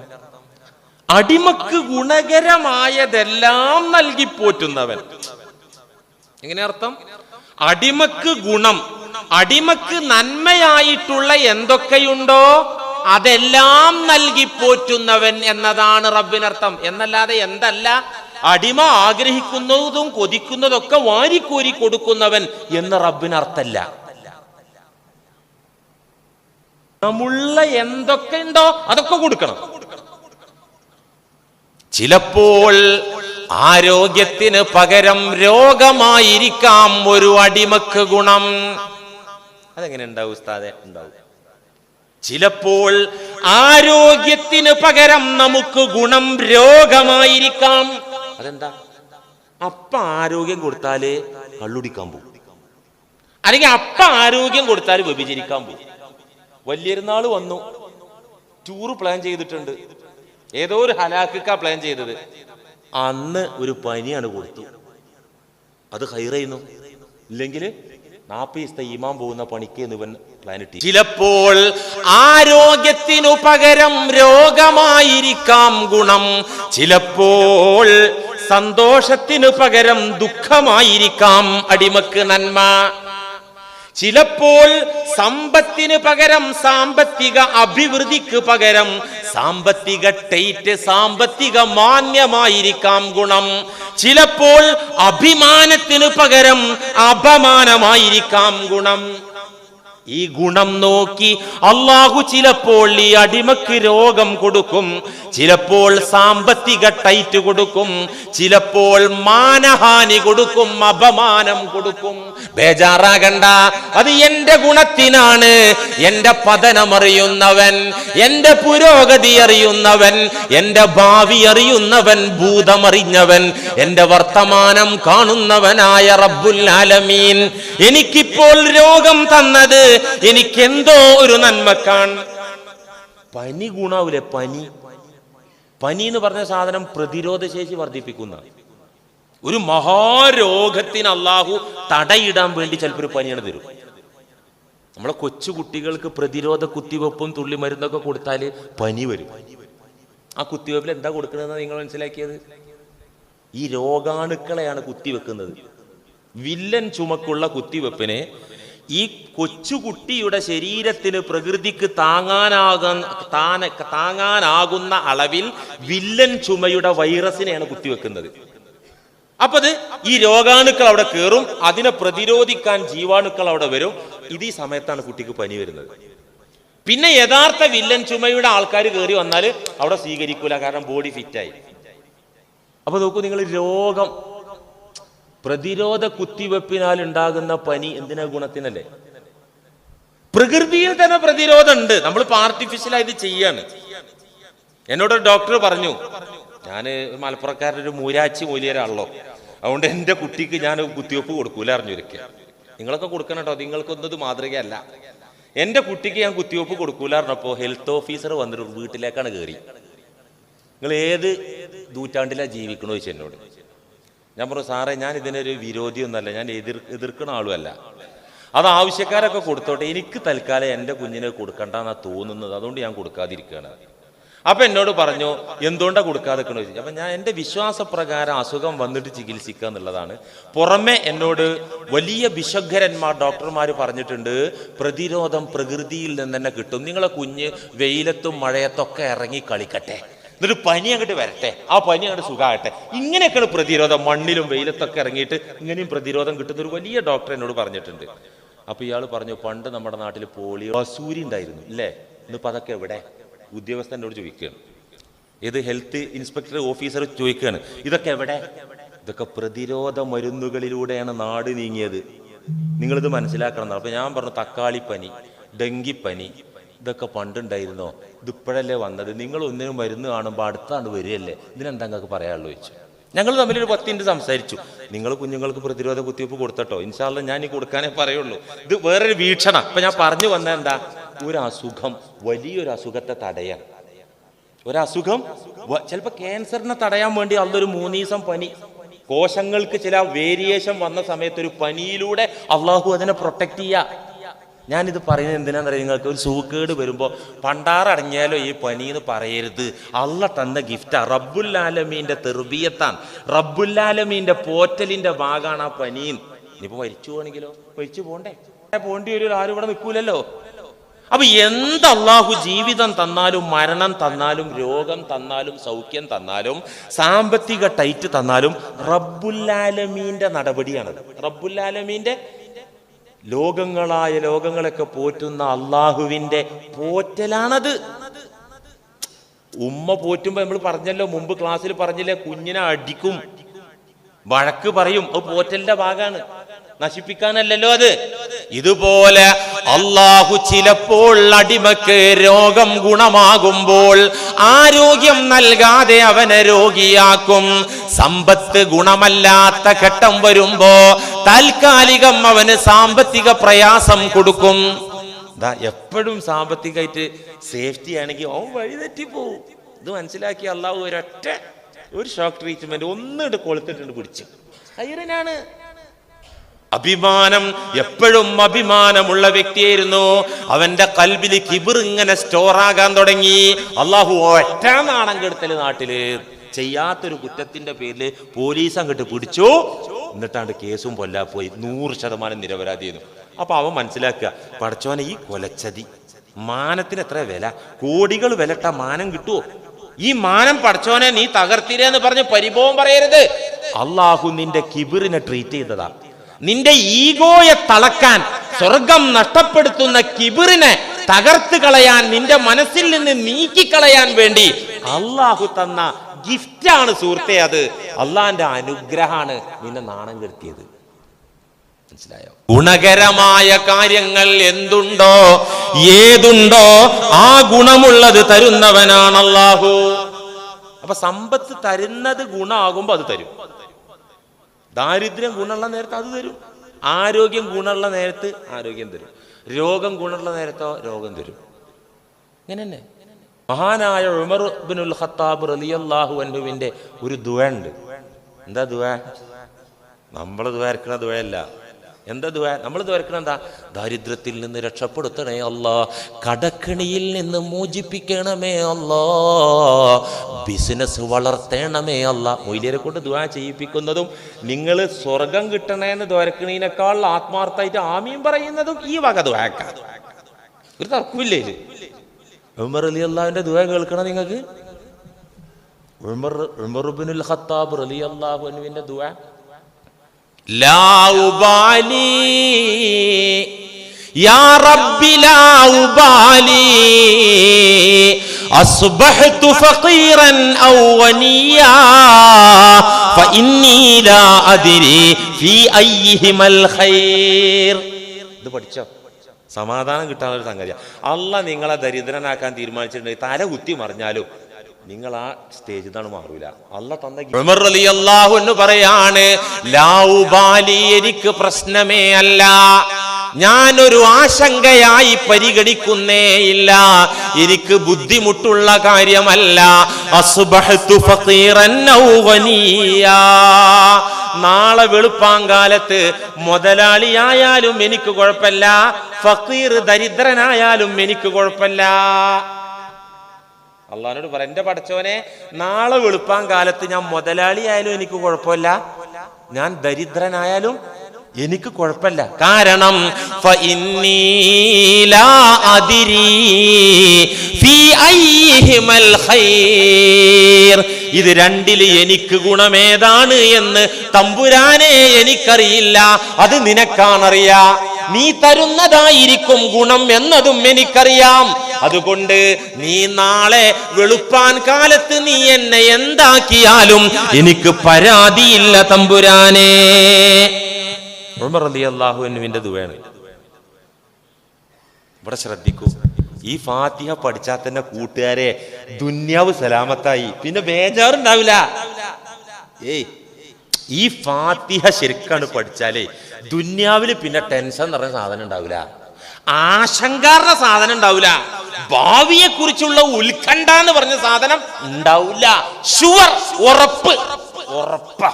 അടിമക്ക് ഗുണകരമായതെല്ലാം നൽകി പോറ്റുന്നവൻ. എങ്ങനെ അർത്ഥം? അടിമക്ക് ഗുണം, അടിമക്ക് നന്മയായിട്ടുള്ള എന്തൊക്കെയുണ്ടോ അതെല്ലാം നൽകി പോറ്റുന്നവൻ എന്നതാണ് റബ്ബിനർത്ഥം. എന്നല്ലാതെ എന്തല്ല, അടിമ ആഗ്രഹിക്കുന്നതും കൊതിക്കുന്നതൊക്കെ വാരിക്കോരി കൊടുക്കുന്നവൻ എന്ന് റബ്ബിനർത്ഥല്ല. നമ്മുള്ള എന്തൊക്കെയുണ്ടോ അതൊക്കെ കൊടുക്കണം. ചിലപ്പോൾ ആരോഗ്യത്തിന് പകരം രോഗമായിരിക്കാം ഒരു അടിമക്ക് ഗുണം. അതെങ്ങനെ ഉണ്ടാവും ഉസ്താദേ? ഉണ്ടാവും. ചിലപ്പോൾ ആരോഗ്യത്തിന് പകരം നമുക്ക് ഗുണം രോഗമായിരിക്കാം. അതെന്താ? അപ്പ ആരോഗ്യം കൊടുത്താല് കള്ളുടിക്കാൻ പോകും, അല്ലെങ്കിൽ അപ്പ ആരോഗ്യം കൊടുത്താൽ വ്യഭിചരിക്കാൻ പോകും. വലിയൊരുനാള് വന്നു, ടൂറ് പ്ലാൻ ചെയ്തിട്ടുണ്ട്, ഏതോ ഒരു ഹലാക്കിക്ക പ്ലാൻ ചെയ്തത്. അന്ന് ഒരു പനിയാണ് കൊടുത്തു, അത് ഹൈറയുന്നു. ഇല്ലെങ്കിൽ 40 ദിവസത്തെ ഈമാൻ പോകുന്ന പണിക്ക് ഇവൻ പ്ലാൻ ഇട്ടി. ചിലപ്പോൾ ആരോഗ്യത്തിനു പകരം രോഗമായിരിക്കാം ഗുണം. ചിലപ്പോൾ സന്തോഷത്തിനു പകരം ദുഃഖമായിരിക്കാം അടിമക്ക് നന്മ. ചിലപ്പോൾ സമ്പത്തിന് പകരം സാമ്പത്തിക അഭിവൃദ്ധിക്ക് പകരം സാമ്പത്തിക ടൈറ്റ്, സാമ്പത്തിക മാന്യമായിരിക്കാം ഗുണം. ചിലപ്പോൾ അഭിമാനത്തിന് പകരം അപമാനമായിരിക്കാം ഗുണം. ഈ ഗുണം നോക്കി അല്ലാഹു ചിലപ്പോൾ ഈ അടിമക്ക് രോഗം കൊടുക്കും, ചിലപ്പോൾ സാമ്പത്തിക ടൈറ്റ് കൊടുക്കും, ചിലപ്പോൾ മാനഹാനി കൊടുക്കും, അപമാനം കൊടുക്കും. ബേജാറാകണ്ട, അത് എന്റെ ഗുണത്തിനാണ്. എന്റെ പതനമറിയുന്നവൻ, എന്റെ പുരോഗതി അറിയുന്നവൻ, എന്റെ ഭാവി അറിയുന്നവൻ, ഭൂതമറിഞ്ഞവൻ, എന്റെ വർത്തമാനം കാണുന്നവനായ റബ്ബുൽ ആലമീൻ എനിക്കിപ്പോൾ രോഗം തന്നത് എനിക്കെന്തോ ഒരു നന്മക്കാൻ. പനി ഗുണാവൂലെ? പനി എന്ന് പറഞ്ഞ സാധനം പ്രതിരോധ ശേഷി വർദ്ധിപ്പിക്കുന്ന ഒരു മഹാരോഗത്തിന് അള്ളാഹു തടയിടാൻ വേണ്ടി ചിലപ്പോൾ പനിയാണ് തരും. നമ്മളെ കൊച്ചു കുട്ടികൾക്ക് പ്രതിരോധ കുത്തിവെപ്പും തുള്ളി മരുന്നൊക്കെ കൊടുത്താൽ പനി വരും. ആ കുത്തിവെപ്പിൽ എന്താ കൊടുക്കണമെന്ന് നിങ്ങൾ മനസ്സിലാക്കിയത്? ഈ രോഗാണുക്കളെയാണ് കുത്തിവെക്കുന്നത്. വില്ലൻ ചുമക്കുള്ള കുത്തിവെപ്പിനെ ഈ കൊച്ചുകുട്ടിയുടെ ശരീരത്തിന് പ്രകൃതിക്ക് താങ്ങാനാകുന്ന അളവിൽ വില്ലൻ ചുമയുടെ വൈറസിനെയാണ് കുത്തിവെക്കുന്നത്. അപ്പൊ അത് ഈ രോഗാണുക്കൾ അവിടെ കയറും, അതിനെ പ്രതിരോധിക്കാൻ ജീവാണുക്കൾ അവിടെ വരും. ഇത് ഈ സമയത്താണ് കുട്ടിക്ക് പനി വരുന്നത്. പിന്നെ യഥാർത്ഥ വില്ലൻ ചുമയുടെ ആൾക്കാർ കയറി വന്നാൽ അവിടെ സ്വീകരിക്കൂല, കാരണം ബോഡി ഫിറ്റായി. അപ്പൊ നോക്കൂ നിങ്ങൾ, രോഗം പ്രതിരോധ കുത്തിവെപ്പിനാൽ ഉണ്ടാകുന്ന പനി എന്തിനാ? ഗുണത്തിനല്ലേ? പ്രകൃതിയിൽ തന്നെ പ്രതിരോധം ഉണ്ട്, നമ്മളിപ്പോ ആർട്ടിഫിഷ്യലായി ഇത് ചെയ്യാണ്. എന്നോട് ഡോക്ടർ പറഞ്ഞു, ഞാൻ മലപ്പുറക്കാരുടെ ഒരു മൂരാച്ചി മൂലിയരാണല്ലോ, അതുകൊണ്ട് എൻ്റെ കുട്ടിക്ക് ഞാൻ കുത്തിവെപ്പ് കൊടുക്കൂല അറിഞ്ഞൊരിക്കുക. നിങ്ങളൊക്കെ കൊടുക്കണം കേട്ടോ, നിങ്ങൾക്കൊന്നത് മാതൃകയല്ല. എൻ്റെ കുട്ടിക്ക് ഞാൻ കുത്തിവെപ്പ് കൊടുക്കൂല പറഞ്ഞപ്പോൾ ഹെൽത്ത് ഓഫീസർ വന്നിട്ട് വീട്ടിലേക്കാണ് കയറി. നിങ്ങൾ ഏത് നൂറ്റാണ്ടിലാണ് ജീവിക്കണോ ചോദിച്ചു എന്നോട്. ഞാൻ പറഞ്ഞു സാറേ ഞാൻ ഇതിനൊരു വിരോധിയൊന്നുമല്ല, ഞാൻ എതിർക്കണ ആളുമല്ല. അത് ആവശ്യക്കാരൊക്കെ കൊടുത്തോട്ടെ, എനിക്ക് തൽക്കാലം എൻ്റെ കുഞ്ഞിനെ കൊടുക്കണ്ടെന്നാണ് തോന്നുന്നത്, അതുകൊണ്ട് ഞാൻ കൊടുക്കാതിരിക്കുകയാണ്. അപ്പം എന്നോട് പറഞ്ഞു എന്തുകൊണ്ടാണ് കൊടുക്കാതിരിക്കണോ ചോദിച്ചു. അപ്പം ഞാൻ എൻ്റെ വിശ്വാസപ്രകാരം അസുഖം വന്നിട്ട് ചികിത്സിക്കുക എന്നുള്ളതാണ്. പുറമെ എന്നോട് വലിയ വിശഗ്ധരന്മാർ ഡോക്ടർമാർ പറഞ്ഞിട്ടുണ്ട് പ്രതിരോധം പ്രകൃതിയിൽ നിന്ന് തന്നെ കിട്ടും, നിങ്ങളെ കുഞ്ഞ് വെയിലത്തും മഴയത്തൊക്കെ ഇറങ്ങി കളിക്കട്ടെ, എന്നിട്ട് പനി അങ്ങോട്ട് വരട്ടെ, ആ പനി അങ്ങോട്ട് സുഖമാകട്ടെ, ഇങ്ങനെയൊക്കെയാണ് പ്രതിരോധം. മണ്ണിലും വെയിലത്തൊക്കെ ഇറങ്ങിയിട്ട് ഇങ്ങനെയും പ്രതിരോധം കിട്ടുന്ന ഒരു വലിയ ഡോക്ടർ എന്നോട് പറഞ്ഞിട്ടുണ്ട്. അപ്പോൾ ഇയാൾ പറഞ്ഞു പണ്ട് നമ്മുടെ നാട്ടിൽ പോളിയോ വസൂരി ഉണ്ടായിരുന്നു ഇല്ലേ, ഇന്നിപ്പോൾ അതൊക്കെ എവിടെ? ഉദ്യോഗസ്ഥൻ എന്നോട് ചോദിക്കുകയാണ്, ഏത് ഹെൽത്ത് ഇൻസ്പെക്ടർ ഓഫീസർ ചോദിക്കുകയാണ് ഇതൊക്കെ എവിടെ? ഇതൊക്കെ പ്രതിരോധ മരുന്നുകളിലൂടെയാണ് നാട് നീങ്ങിയത്, നിങ്ങളിത് മനസ്സിലാക്കണം. അപ്പോൾ ഞാൻ പറഞ്ഞു തക്കാളിപ്പനി, ഡെങ്കിപ്പനി ഇതൊക്കെ പണ്ടുണ്ടായിരുന്നോ, ഇതിപ്പോഴല്ലേ വന്നത്, നിങ്ങൾ ഒന്നിനും മരുന്ന് കാണുമ്പോൾ അടുത്താണ്ട് വരികയല്ലേ, ഇതിനെന്താ നിങ്ങൾക്ക് പറയാനുള്ളൂ ചോദിച്ചു. ഞങ്ങൾ തമ്മിലൊരു 10 മിനിറ്റ് സംസാരിച്ചു. നിങ്ങൾ കുഞ്ഞുങ്ങൾക്ക് പ്രതിരോധ കുത്തിവെപ്പ് കൊടുത്തട്ടോ, ഇൻഷാ അല്ലാഹ് ഞാൻ ഈ കൊടുക്കാനേ പറയുള്ളൂ. ഇത് വേറൊരു വീക്ഷണം. ഇപ്പം ഞാൻ പറഞ്ഞു വന്നത് എന്താ, ഒരു അസുഖം വലിയൊരു അസുഖത്തെ തടയാൻ, ഒരസുഖം ചിലപ്പോൾ ക്യാൻസറിനെ തടയാൻ വേണ്ടി അള്ളൊരു 3 ദിവസം പനി, കോശങ്ങൾക്ക് ചില വേരിയേഷൻ വന്ന സമയത്ത് ഒരു പനിയിലൂടെ അള്ളാഹു അതിനെ പ്രൊട്ടക്ട് ചെയ്യുക. ഞാനിത് പറയുന്നത് എന്തിനാണെന്നറിയാം, നിങ്ങൾക്ക് ഒരു സൂക്കേട് വരുമ്പോൾ പണ്ടാറടങ്ങിയാലോ ഈ പനി എന്ന് പറയരുത്, അള്ള തന്ന ഗിഫ്റ്റാ, റബ്ബുൽ-ആലമീൻ്റെ തെർബിയത്താണ്, റബ്ബുൽ-ആലമീൻ്റെ പോറ്റലിൻ്റെ ഭാഗമാണ് ആ പനിയും. ഇനിയിപ്പോൾ മരിച്ചു പോകണമെങ്കിലോ മരിച്ചു പോകേണ്ടി വരും, ആരും ഇവിടെ നിൽക്കൂലല്ലോ. അപ്പൊ എന്ത് അള്ളാഹു ജീവിതം തന്നാലും മരണം തന്നാലും രോഗം തന്നാലും സൗഖ്യം തന്നാലും സാമ്പത്തിക ടൈറ്റ് തന്നാലും റബ്ബുൽ-ആലമീൻ്റെ നടപടിയാണത്. റബ്ബുൽ-ആലമീൻ്റെ ലോകങ്ങളൊക്കെ പോറ്റുന്ന അള്ളാഹുവിൻ്റെ പോറ്റലാണത്. ഉമ്മ പോറ്റുമ്പോ നമ്മൾ പറഞ്ഞല്ലോ, മുമ്പ് ക്ലാസ്സിൽ പറഞ്ഞില്ലേ, കുഞ്ഞിനെ അടിക്കും, വഴക്ക് പറയും, അത് പോറ്റലിന്റെ ഭാഗമാണ്, നശിപ്പിക്കാനല്ലല്ലോ അത്. ഇതുപോലെ അള്ളാഹു ചിലപ്പോൾ അടിമക്ക് രോഗം ഗുണമാകുമ്പോൾ ആരോഗ്യം നൽകാതെ അവനെ രോഗിയാക്കും. സമ്പത്ത് ഗുണമല്ലാത്ത ഘട്ടം വരുമ്പോ താൽക്കാലികം അവന് സാമ്പത്തിക പ്രയാസം കൊടുക്കും. എപ്പോഴും സാമ്പത്തികമായിട്ട് സേഫ്റ്റി ആണെങ്കിൽ അവൻ വഴിതെറ്റിപ്പോവും. ഇത് മനസ്സിലാക്കി അള്ളാഹു ഒരു ഷോക്ക് ട്രീറ്റ്മെന്റ് ഒന്നിട്ട് കൊളുത്തിട്ടുണ്ട് പിടിച്ച് ഹൈറിനാണ്. അഭിമാനം, എപ്പോഴും അഭിമാനമുള്ള വ്യക്തിയായിരുന്നു. അവന്റെ കൽബില് കിബിർ ഇങ്ങനെ സ്റ്റോറാകാൻ തുടങ്ങി. അള്ളാഹു ഒറ്റ നാണം കെടുത്തല് നാട്ടില് ചെയ്യാത്തൊരു കുറ്റത്തിന്റെ പേരില് പോലീസ് അങ്ങോട്ട് പിടിച്ചു, എന്നിട്ടാണ്ട് കേസും പോയി 100% നിരപരാധിയായിരുന്നു. അപ്പൊ അവൻ മനസ്സിലാക്കുക, പടച്ചോനെ ഈ കൊലച്ചതി മാനത്തിന് എത്ര വില, കോടികൾ വിലട്ട മാനം കിട്ടുമോ? ഈ മാനം പടച്ചോനെ നീ തകർത്തിരെന്ന് പറഞ്ഞ് പരിഭവം പറയരുത്. അള്ളാഹു നിന്റെ കിബിറിനെ ട്രീറ്റ് ചെയ്തതാ. നിന്റെ ഈഗോയെ തളക്കാൻ, സ്വർഗം നഷ്ടപ്പെടുത്തുന്ന കിബിറിനെ തകർത്ത് കളയാൻ, നിന്റെ മനസ്സിൽ നിന്ന് നീക്കിക്കളയാൻ വേണ്ടി അള്ളാഹു തന്ന ഗിഫ്റ്റാണ് സുഹൃത്തെ അത്. അള്ളാന്റെ അനുഗ്രഹമാണ് നിന്നെ നാണം കെടുത്തിയത്. മനസ്സിലായോ? ഗുണകരമായ കാര്യങ്ങൾ എന്തുണ്ടോ ഏതുണ്ടോ ആ ഗുണമുള്ളത് തരുന്നവനാണ് അള്ളാഹു. അപ്പൊ സമ്പത്ത് തരുന്നത് ഗുണമാകുമ്പോ അത് തരും. ദാരിദ്ര്യം ഗുണമുള്ള നേരത്ത് അത് തരും. ആരോഗ്യം ഗുണമുള്ള നേരത്ത് ആരോഗ്യം തരും. രോഗം ഗുണമുള്ള നേരത്തോ രോഗം തരും. ഇങ്ങനെ തന്നെ മഹാനായ ഉമർ ഇബ്നുൽ ഖത്താബ് റളിയല്ലാഹു അൻഹുവിന്റെ ഒരു ദുആ ഉണ്ട്. എന്താ ദുആ? നമ്മൾ ദ്വാരക്കണ ദുആയല്ല. എന്താ ദുആ? നമ്മൾ ദ്വാരക്കണ എന്താ? ദാരിദ്ര്യത്തിൽ നിന്ന് രക്ഷപ്പെടുത്തണേ അല്ലാ, കടക്കണിയിൽ നിന്ന് മോചിപ്പിക്കണമേ അല്ലാ, ബിസിനസ് വളർത്തണമേ അല്ലാ. മൊയ്ലിയരെ കൊണ്ട് ദുആ ചെയ്യിപ്പിക്കുന്നതും നിങ്ങൾ സ്വർഗം കിട്ടണേന്ന് ദ്വാരക്കണീനേക്കാൾ ആത്മാർത്ഥമായിട്ട് ആമീൻ പറയുന്നതും ഈ വക ദുആക്കാ. ഒരു തർക്കമില്ലേ? ഉമർ റളിയല്ലാഹുവിന്റെ ദുആ കേൾക്കണം നിങ്ങൾക്ക്. ഉമർ ഇബ്നുൽ ഖത്താബ് റളിയല്ലാഹു അൻഹുവിന്റെ ദുആ, ലാ ഉബാലി യാ റബ്ബി ലാ ഉബാലി അസ്ബഹ്തു ഫഖീറൻ ഔ ഗനിയാ ഫഇന്നി ലാ അദ്രി ഫീ അയ്യിഹിമൽ ഖൈർ. ഇത് പഠിച്ചോ? സമാധാനം കിട്ടാനുള്ള ഒരു സംഗതിയാണ്. അള്ളാഹ് നിങ്ങളെ ദരിദ്രനാക്കാൻ തീരുമാനിച്ചിട്ടുണ്ടെങ്കിൽ തല കുത്തി മറിഞ്ഞാലും നിങ്ങൾ ആ സ്റ്റേജിൽ നിന്നാണ് മാറൂല. അള്ളാഹ് തന്ന ഉമർ റളിയല്ലാഹു അൻഹു പറയാണ്, ലാ ഉബാലി, എനിക്ക് പ്രശ്നമേ അല്ല, ഞാനൊരു ആശങ്കയായി പരിഗണിക്കുന്നേ ഇല്ല, എനിക്ക് ബുദ്ധിമുട്ടുള്ള കാര്യമല്ല. അസ്ബഹ്തു ഫഖീറൻ ഔ ഗനിയാ, നാളെ വെളുപ്പാങ്കാലത്ത് മുതലാളിയായാലും എനിക്ക് കുഴപ്പമില്ല, ഫഖീർ ദരിദ്രനായാലും എനിക്ക് കുഴപ്പമില്ല. അള്ളാഹിനോട് പറ, എന്റെ പടച്ചോനെ, നാളെ വെളുപ്പാങ്കാലത്ത് ഞാൻ മുതലാളിയായാലും എനിക്ക് കുഴപ്പമില്ല, ഞാൻ ദരിദ്രനായാലും എനിക്ക് കുഴപ്പമില്ല. കാരണം ഇത് രണ്ടില് എനിക്ക് ഗുണമേതാണ് എന്ന് തമ്പുരാനെ എനിക്കറിയില്ല, അത് നിനക്കാണറിയാ. നീ തരുന്നതായിരിക്കും ഗുണം എന്നതും എനിക്കറിയാം. അതുകൊണ്ട് നീ നാളെ വെളുപ്പാൻ കാലത്ത് നീ എന്നെ എന്താക്കിയാലും എനിക്ക് പരാതിയില്ല തമ്പുരാനെ. ഉമർ റളിയല്ലാഹു അൻഹുവിന്റെ ദുആണ്. ഇവിടെ ശ്രദ്ധിക്കൂ, ഈ ഫാത്തിഹ പഠിച്ചാൽ തന്നെ കൂട്ടുകാരെ ദുന്യാവ് സലാമത്തായി, പിന്നെ ബേജാറുണ്ടാവില്ല. ഈ ഫാത്തിഹ ശരിക്കാണ് പഠിച്ചാലേ ദുന്യാവില് പിന്നെ ടെൻഷൻ എന്ന് പറഞ്ഞ സാധനം ഉണ്ടാവില്ല, ആശങ്കാർന്ന സാധനം ഉണ്ടാവില്ല, ഭാവിയെ കുറിച്ചുള്ള ഉത്കണ്ഠ എന്ന് പറഞ്ഞ സാധനം ഉണ്ടാവില്ല. ഷുവർ, ഉറപ്പാ.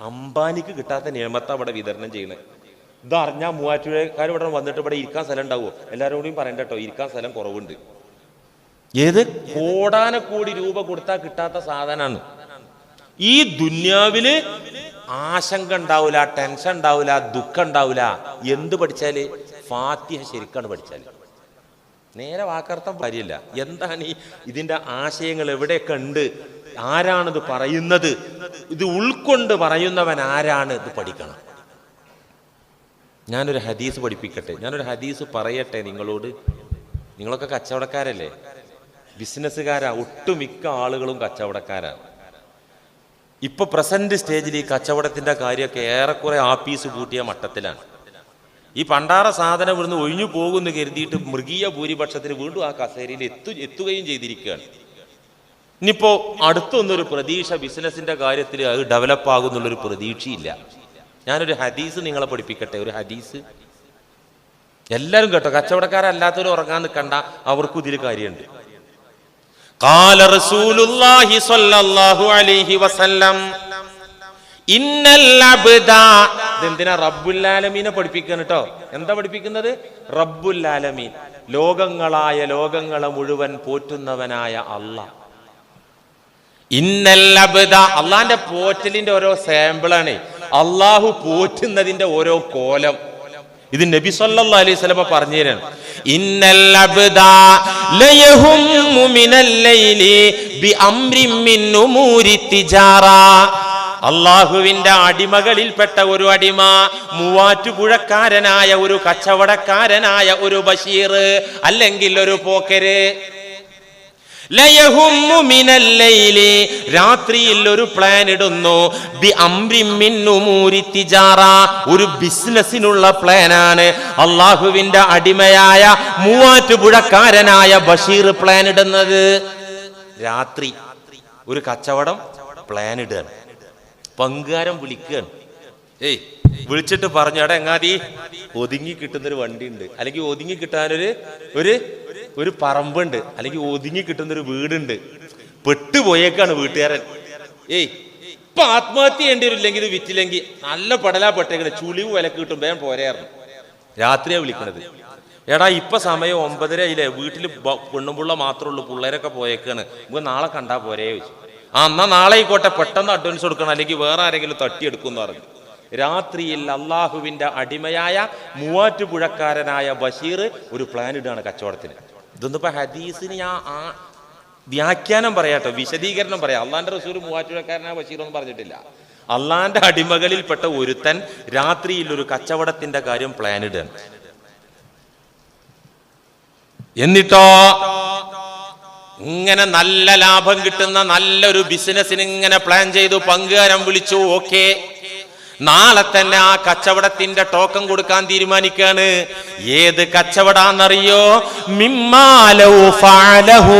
അംബാനിക്ക് കിട്ടാത്ത നിയമത്തെ അവിടെ വിതരണം ചെയ്യണേ. ഇതറിഞ്ഞാ മൂവാറ്റുപുഴക്കാർ ഇവിടെ വന്നിട്ട് ഇവിടെ ഇരിക്കാൻ സ്ഥലം ഉണ്ടാവുമോ? എല്ലാവരും കൂടിയും പറയണ്ട കേട്ടോ, ഇരിക്കാൻ സ്ഥലം കുറവുണ്ട്. ഏത് കോടാനക്കോടി രൂപ കൊടുത്താൽ കിട്ടാത്ത സാധനമാണ്. ഈ ദുന്യാവില് ആശങ്ക ഉണ്ടാവില്ല, ടെൻഷൻ ഉണ്ടാവില്ല, ദുഃഖം ഉണ്ടാവില്ല. എന്ത് പഠിച്ചാല്? ഫാത്തിഹ ശരിക്കാണ് പഠിച്ചാല്. നേരെ വാക്കർത്ഥം കാര്യമില്ല. എന്താണ് ഇതിന്റെ ആശയങ്ങൾ, എവിടെയൊക്കെ ഉണ്ട്, ആരാണിത് പറയുന്നത്, ഇത് ഉൾക്കൊണ്ട് പറയുന്നവൻ ആരാണ്, ഇത് പഠിക്കണം. ഞാനൊരു ഹദീസ് പഠിപ്പിക്കട്ടെ, ഞാനൊരു ഹദീസ് പറയട്ടെ നിങ്ങളോട്. നിങ്ങളൊക്കെ കച്ചവടക്കാരല്ലേ, ബിസിനസ്സുകാരാ, ഒട്ടുമിക്ക ആളുകളും കച്ചവടക്കാരാ. ഇപ്പൊ പ്രസന്റ് സ്റ്റേജിൽ ഈ കച്ചവടത്തിന്റെ കാര്യമൊക്കെ ഏറെക്കുറെ ആപ്പീസ് കൂട്ടിയ മട്ടത്തിലാണ്. ഈ പണ്ടാറ സാധനം ഇവിടുന്ന് ഒഴിഞ്ഞു പോകുമെന്ന് കരുതിയിട്ട് മൃഗീയ ഭൂരിപക്ഷത്തിന് വീണ്ടും ആ കസേരയിൽ എത്തുകയും ചെയ്തിരിക്കുകയാണ്. ഇനിയിപ്പോ അടുത്തൊന്നൊരു പ്രതീക്ഷ ബിസിനസിന്റെ കാര്യത്തിൽ അത് ഡെവലപ്പ് ആകുന്നുള്ളൊരു പ്രതീക്ഷയില്ല. ഞാനൊരു ഹദീസ് നിങ്ങളെ പഠിപ്പിക്കട്ടെ, ഒരു ഹദീസ്. എല്ലാവരും കേട്ടോ, കച്ചവടക്കാരല്ലാത്തവരും ഉറങ്ങാൻ നിൽക്കണ്ട, അവർക്കും ഇതിൽ കാര്യമുണ്ട്. ഖാല റസൂലുള്ളാഹി സ്വല്ലല്ലാഹു അലൈഹി വസല്ലം, ഇന്നൽ അബ്ദ, ഇതെന്തിനാ? റബ്ബുൽ ആലമീനെ പഠിപ്പിക്കാൻ കേട്ടോ. എന്താ പഠിപ്പിക്കുന്നത്? റബ്ബുൽ ആലമീൻ, ലോകങ്ങളെ മുഴുവൻ പോറ്റുന്നവനായ അല്ലാഹ്. ഇന്നൽ അബ്ദ, അള്ളാന്റെ പോറ്റലിന്റെ ഓരോ സാമ്പിളാണ്, അള്ളാഹു പോറ്റുന്നതിന്റെ ഓരോ കോലം. ഇത് നബി സല്ലല്ലാഹു അലൈഹി വസല്ലം പറഞ്ഞു തരാണ്. ഇന്നൽ അബ്ദ ലയഹുമ്മു മിനൽ ലൈലി ബിഅംരിൻ മിൻ ഉമൂരി തിജാറ, അള്ളാഹുവിന്റെ അടിമകളിൽപ്പെട്ട ഒരു അടിമ, മൂവാറ്റുപുഴക്കാരനായ ഒരു കച്ചവടക്കാരനായ ഒരു ബഷീർ, അല്ലെങ്കിൽ ഒരു പോക്കര്. ലയഹുമ്മു മിനൽ ലൈലി, രാത്രിയിൽ ഒരു പ്ലാൻ ഇടുന്നു. ബി അംരി മിൻ ഉമൂരി തിജാറ, ഒരു ബിസിനസിനുള്ള പ്ലാനാണ് അള്ളാഹുവിന്റെ അടിമയായ മൂവാറ്റുപുഴക്കാരനായ ബഷീർ പ്ലാൻ ഇടുന്നത്. രാത്രി ഒരു കച്ചവടം പ്ലാൻ ഇടുകയാണ്. പങ്കുകാരൻ വിളിക്കുകയാണ്. വിളിച്ചിട്ട് പറഞ്ഞു, എടാ എങ്ങാതി ഒതുങ്ങി കിട്ടുന്നൊരു വണ്ടി ഉണ്ട്, അല്ലെങ്കിൽ ഒതുങ്ങി കിട്ടാനൊരു ഒരു പറമ്പുണ്ട്, അല്ലെങ്കിൽ ഒതുങ്ങി കിട്ടുന്നൊരു വീടുണ്ട്. പെട്ടുപോയേക്കാണ് വീട്ടുകാരൻ. ഇപ്പൊ ആത്മഹത്യ ചെയ്യേണ്ടി വരില്ലെങ്കിൽ, ഇത് വിറ്റില്ലെങ്കിൽ നല്ല പടലാ പെട്ടേക്കണേ, ചുളിവ് വിലക്ക് കിട്ടും, വേഗം പോരായിരുന്നു. രാത്രിയാ വിളിക്കണത്. എടാ ഇപ്പൊ സമയം 9:30 വീട്ടിൽ പെണ്ണുമ്പുള്ള മാത്രമേ ഉള്ളൂ, പിള്ളേരൊക്കെ പോയേക്കാണ്, നമുക്ക് നാളെ കണ്ടാ പോരേ ചോദിച്ചു. എന്നാ നാളെ ആയിക്കോട്ടെ, പെട്ടെന്ന് അഡ്വാൻസ് കൊടുക്കണം, അല്ലെങ്കിൽ വേറെ ആരെങ്കിലും തട്ടിയെടുക്കും എന്ന് പറഞ്ഞു. രാത്രിയിൽ അള്ളാഹുവിന്റെ അടിമയായ മൂവാറ്റുപുഴക്കാരനായ ബഷീർ ഒരു പ്ലാൻ ഇടുകയാണ് കച്ചവടത്തിന്. ഇതൊന്നും ഇപ്പൊ ഹദീസിന് ഞാൻ വ്യാഖ്യാനം പറയാട്ടോ, വിശദീകരണം പറയാം. അള്ളാന്റെ റസൂൽ മൂവാറ്റുപുഴക്കാരനായ ബഷീർ ഒന്നും പറഞ്ഞിട്ടില്ല. അള്ളാന്റെ അടിമകളിൽപ്പെട്ട ഒരുത്തൻ രാത്രിയിൽ ഒരു കച്ചവടത്തിന്റെ കാര്യം പ്ലാൻ ഇടുകയാണ്. എന്നിട്ടോ ഇങ്ങനെ നല്ല ലാഭം കിട്ടുന്ന നല്ലൊരു ബിസിനസിന് ഇങ്ങനെ പ്ലാൻ ചെയ്തു. പങ്കുകാരൻ വിളിച്ചു, ഓക്കെ നാളെ തന്നെ ആ കച്ചവടത്തിന്റെ ടോക്കൺ കൊടുക്കാൻ തീരുമാനിക്കാണ്. ഏത് കച്ചവടാന്നറിയോ? മിമ്മാലൗ ഫഅലഹു